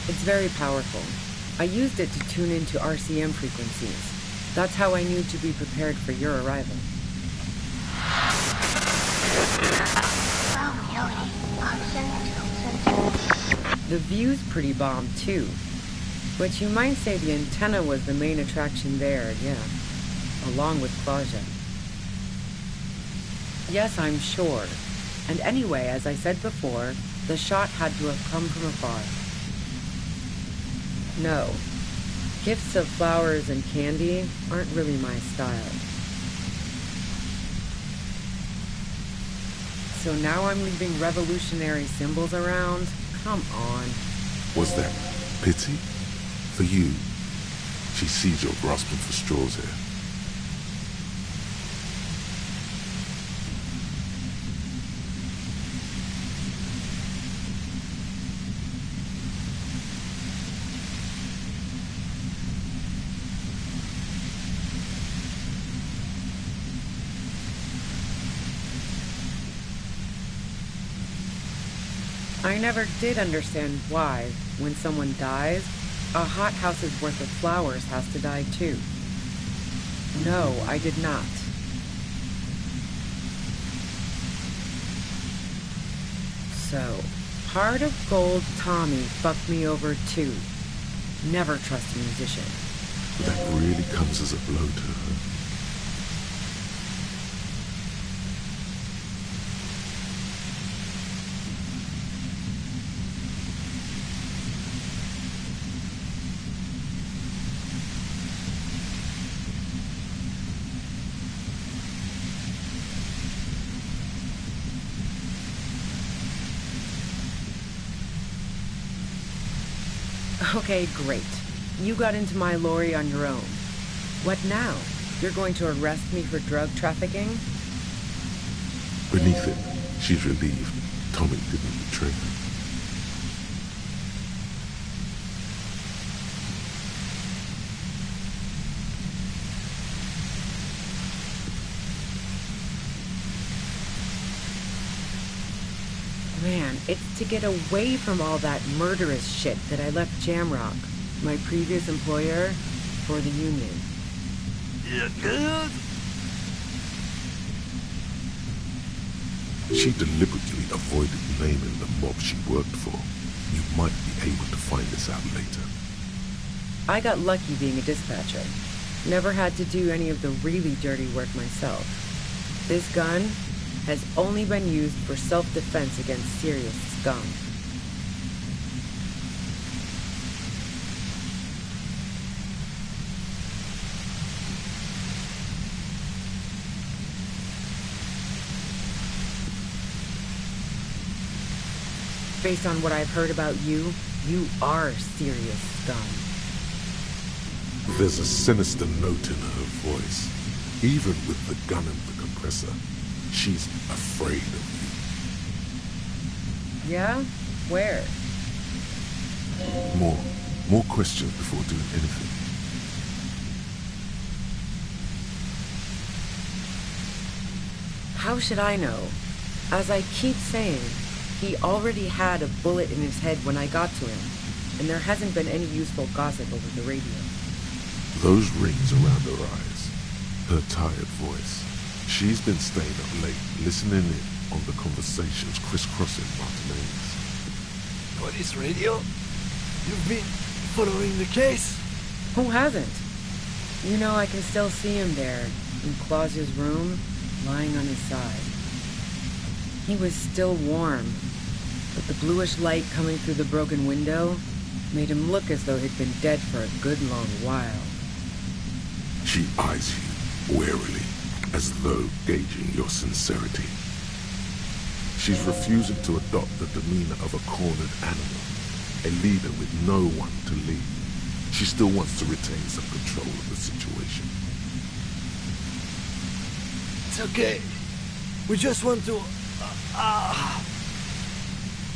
It's very powerful. I used it to tune into RCM frequencies. That's how I knew to be prepared for your arrival. The view's pretty bomb, too. But you might say the antenna was the main attraction there, yeah. Along with Claudia. Yes, I'm sure. And anyway, as I said before, the shot had to have come from afar. No. Gifts of flowers and candy aren't really my style. So now I'm leaving revolutionary symbols around? Come on. Was that pity? For you? She sees you're grasping for straws here. I never did understand why, when someone dies, a hothouse's worth of flowers has to die too. No, I did not. So, Heart of Gold Tommy fucked me over too. Never trust a musician. That really comes as a blow to her. Okay, great. You got into my lorry on your own. What now? You're going to arrest me for drug trafficking? Beneath it, she's relieved Tommy didn't betray her. Man, it's to get away from all that murderous shit that I left Jamrock, my previous employer, for the Union. She deliberately avoided naming the mob she worked for. You might be able to find this out later. I got lucky being a dispatcher. Never had to do any of the really dirty work myself. This gun has only been used for self-defense against serious scum. Based on what I've heard about you, you are serious scum. There's a sinister note in her voice. Even with the gun and the compressor, she's afraid of you. Yeah? Where? More questions before doing anything. How should I know? As I keep saying, he already had a bullet in his head when I got to him, and there hasn't been any useful gossip over the radio. Those rings around her eyes, her tired voice. She's been staying up late, listening in on the conversations crisscrossing Martinez. Police radio? You've been following the case? Who hasn't? You know, I can still see him there, in Claus's room, lying on his side. He was still warm, but the bluish light coming through the broken window made him look as though he'd been dead for a good long while. She eyes you warily, as though gauging your sincerity. She's refusing to adopt the demeanor of a cornered animal, a leader with no one to lead. She still wants to retain some control of the situation. It's okay. We just want to...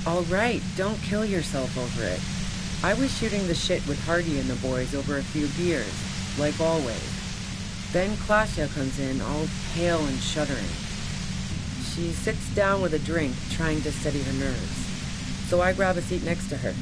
All right, don't kill yourself over it. I was shooting the shit with Hardy and the boys over a few beers, like always. Then Klasia comes in, all pale and shuddering. She sits down with a drink, trying to steady her nerves. So I grab a seat next to her.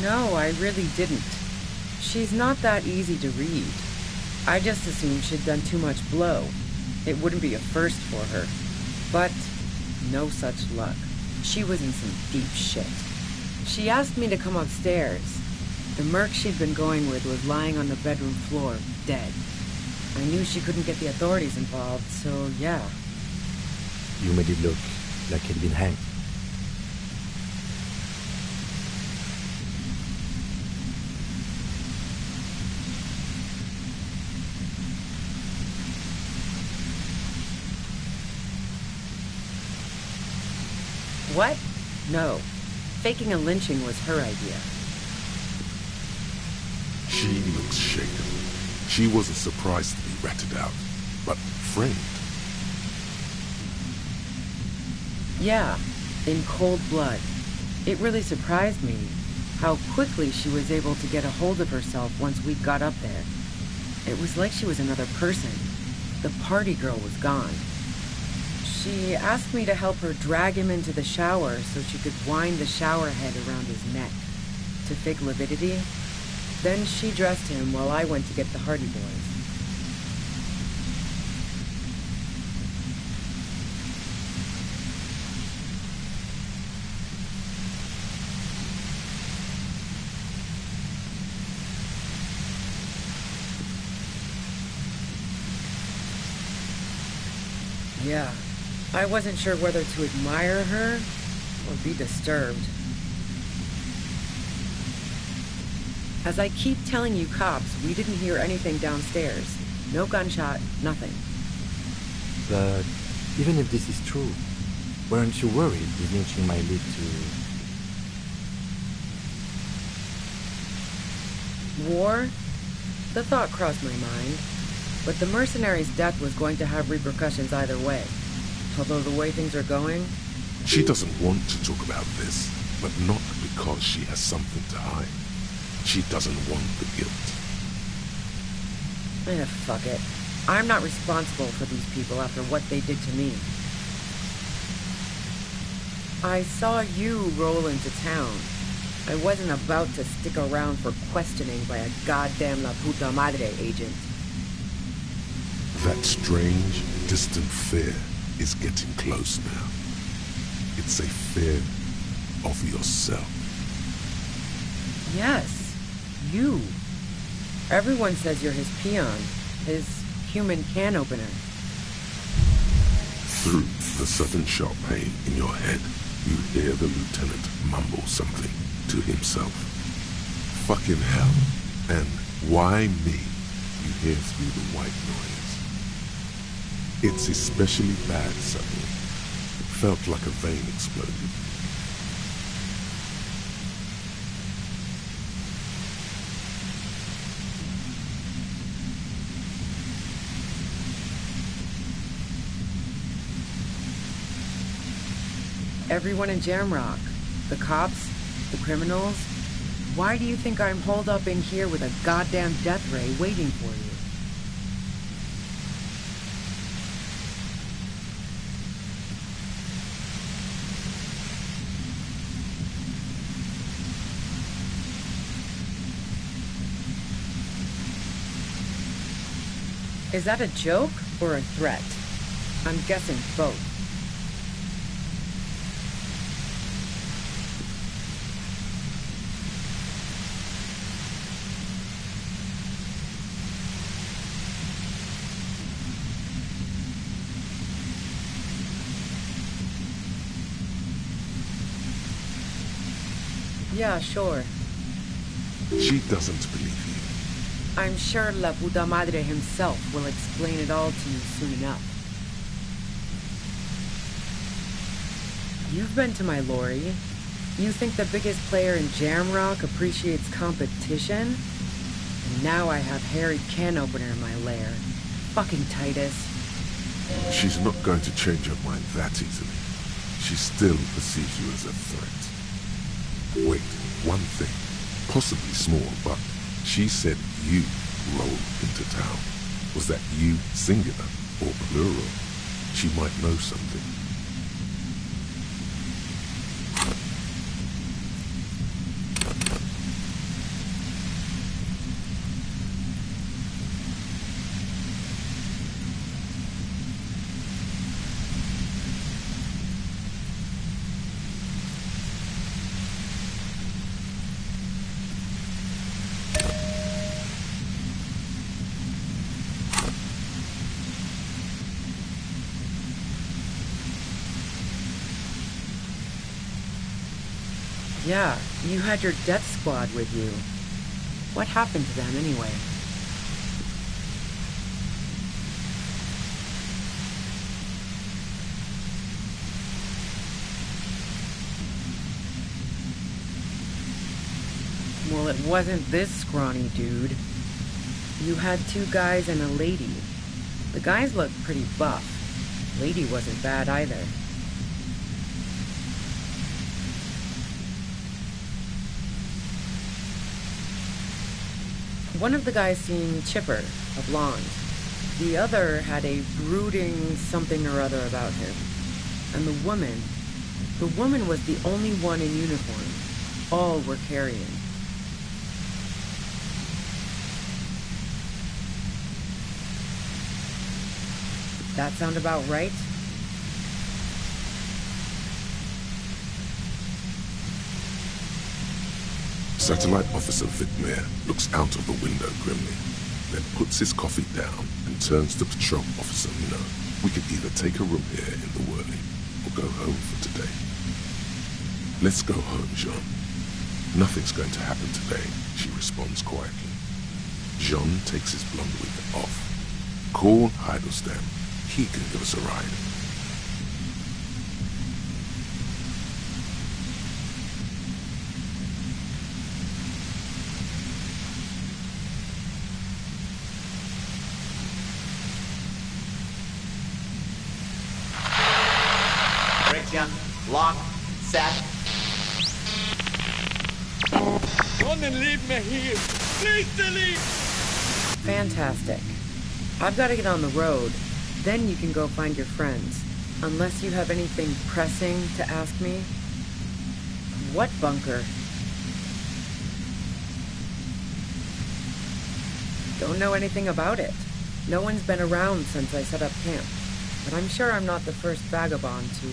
No, I really didn't. She's not that easy to read. I just assumed she'd done too much blow. It wouldn't be a first for her. But no such luck. She was in some deep shit. She asked me to come upstairs. The merc she'd been going with was lying on the bedroom floor, dead. I knew she couldn't get the authorities involved, so yeah. You made it look like he'd been hanged. What? No. Faking a lynching was her idea. She looks shaken. She wasn't surprised to be ratted out, but framed. Yeah, in cold blood. It really surprised me how quickly she was able to get a hold of herself once we got up there. It was like she was another person. The party girl was gone. She asked me to help her drag him into the shower so she could wind the shower head around his neck to fake lividity. Then she dressed him while I went to get the Hardy Boys. Yeah. I wasn't sure whether to admire her or be disturbed. As I keep telling you cops, we didn't hear anything downstairs. No gunshot, nothing. But even if this is true, weren't you worried the lynching might lead to... War? The thought crossed my mind. But the mercenary's death was going to have repercussions either way. Although the way things are going... She doesn't want to talk about this, but not because she has something to hide. She doesn't want the guilt. Fuck it. I'm not responsible for these people after what they did to me. I saw you roll into town. I wasn't about to stick around for questioning by a goddamn La Puta Madre agent. That strange, distant fear is getting close now. It's a fear of yourself. Yes, you. Everyone says you're his peon, his human can opener. Through the sudden sharp pain in your head, you hear the lieutenant mumble something to himself. Fucking hell. And why me? You hear through the white noise. It's especially bad suddenly. It felt like a vein exploded. Everyone in Jamrock, the cops, the criminals, why do you think I'm holed up in here with a goddamn death ray waiting for you? Is that a joke or a threat? I'm guessing both. Yeah, sure. She doesn't believe you. I'm sure La Puta Madre himself will explain it all to you soon enough. You've been to my lorry. You think the biggest player in Jamrock appreciates competition? And now I have Harry Can Opener in my lair. Fucking Titus. She's not going to change her mind that easily. She still perceives you as a threat. Wait, one thing. Possibly small, but she said you rolled into town. Was that you singular or plural? She might know something. Yeah, you had your death squad with you. What happened to them anyway? Well, it wasn't this scrawny dude. You had 2 guys and a lady. The guys looked pretty buff. Lady wasn't bad either. One of the guys seemed chipper, a blonde. The other had a brooding something or other about him. And the woman was the only one in uniform. All were carrying. That sound about right? Satellite Officer Vitmere looks out of the window grimly, then puts his coffee down and turns to Patrol Officer Minot. We could either take a room here in the Whirling or go home for today. Let's go home, Jean. Nothing's going to happen today, she responds quietly. Jean takes his blonde wig off. Call Heidelstam. He can give us a ride. Lock, set. Don't leave me here! Please delete! Fantastic. I've got to get on the road. Then you can go find your friends. Unless you have anything pressing to ask me. What bunker? Don't know anything about it. No one's been around since I set up camp. But I'm sure I'm not the first vagabond to...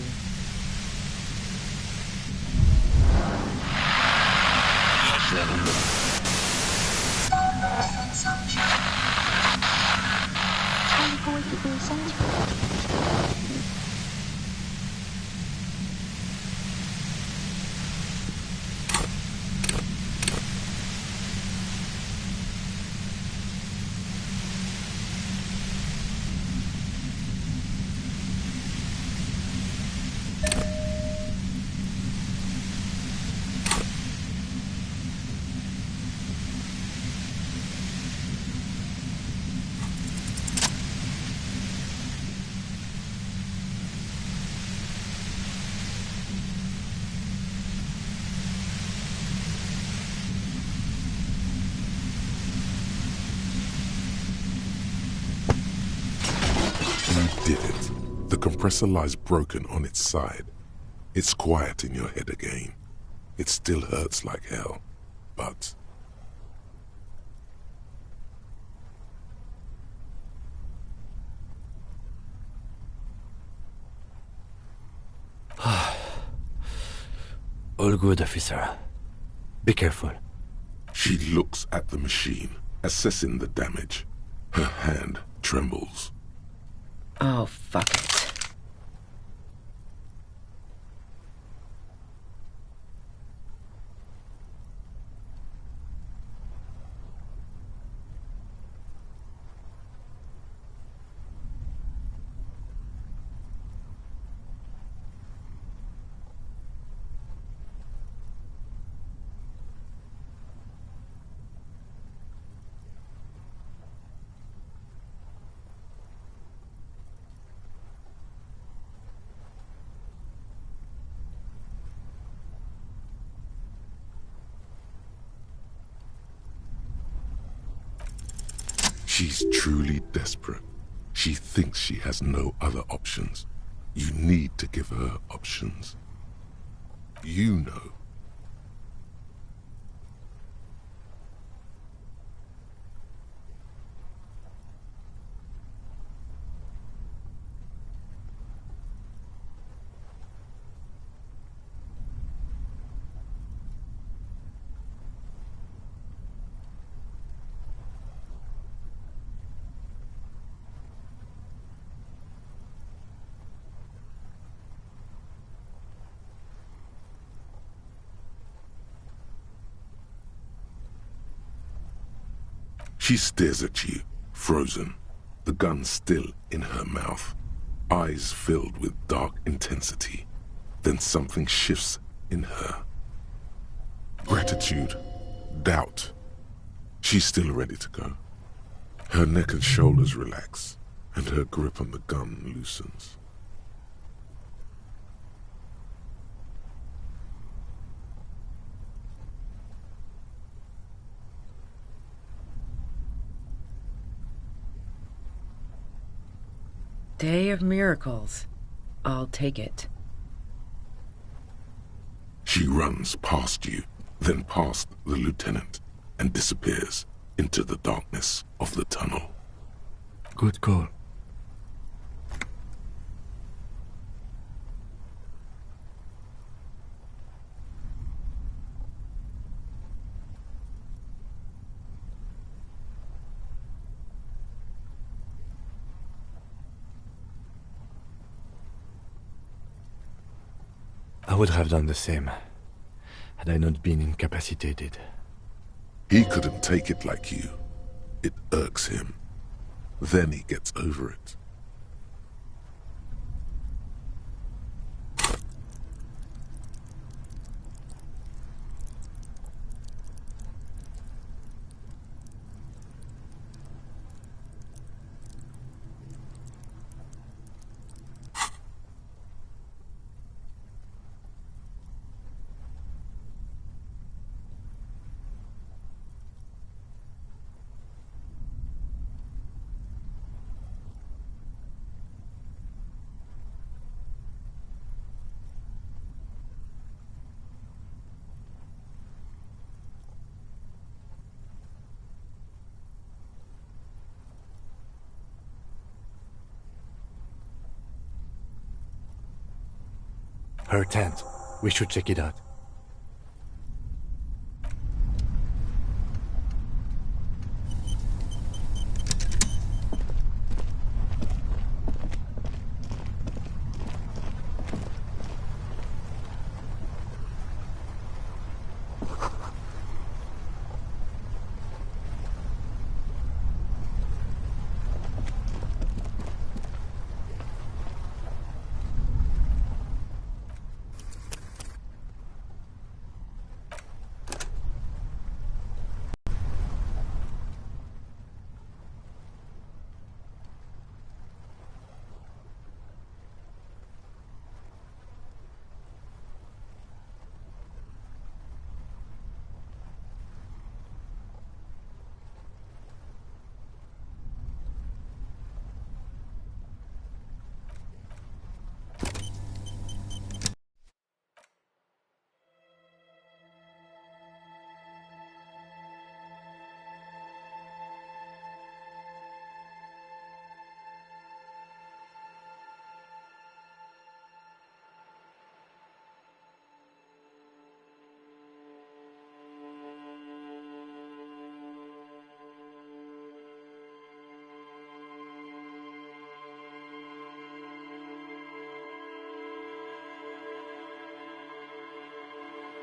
Did it. The compressor lies broken on its side. It's quiet in your head again. It still hurts like hell, but... All good, officer. Be careful. She looks at the machine, assessing the damage. Her hand trembles. Oh, fuck it. She's truly desperate. She thinks she has no other options. You need to give her options. You know. She stares at you, frozen, the gun still in her mouth, eyes filled with dark intensity. Then something shifts in her. Gratitude, doubt. She's still ready to go. Her neck and shoulders relax, and her grip on the gun loosens. Day of miracles. I'll take it. She runs past you, then past the lieutenant, and disappears into the darkness of the tunnel. Good call. I would have done the same, had I not been incapacitated. He couldn't take it like you. It irks him. Then he gets over it. Her tent. We should check it out.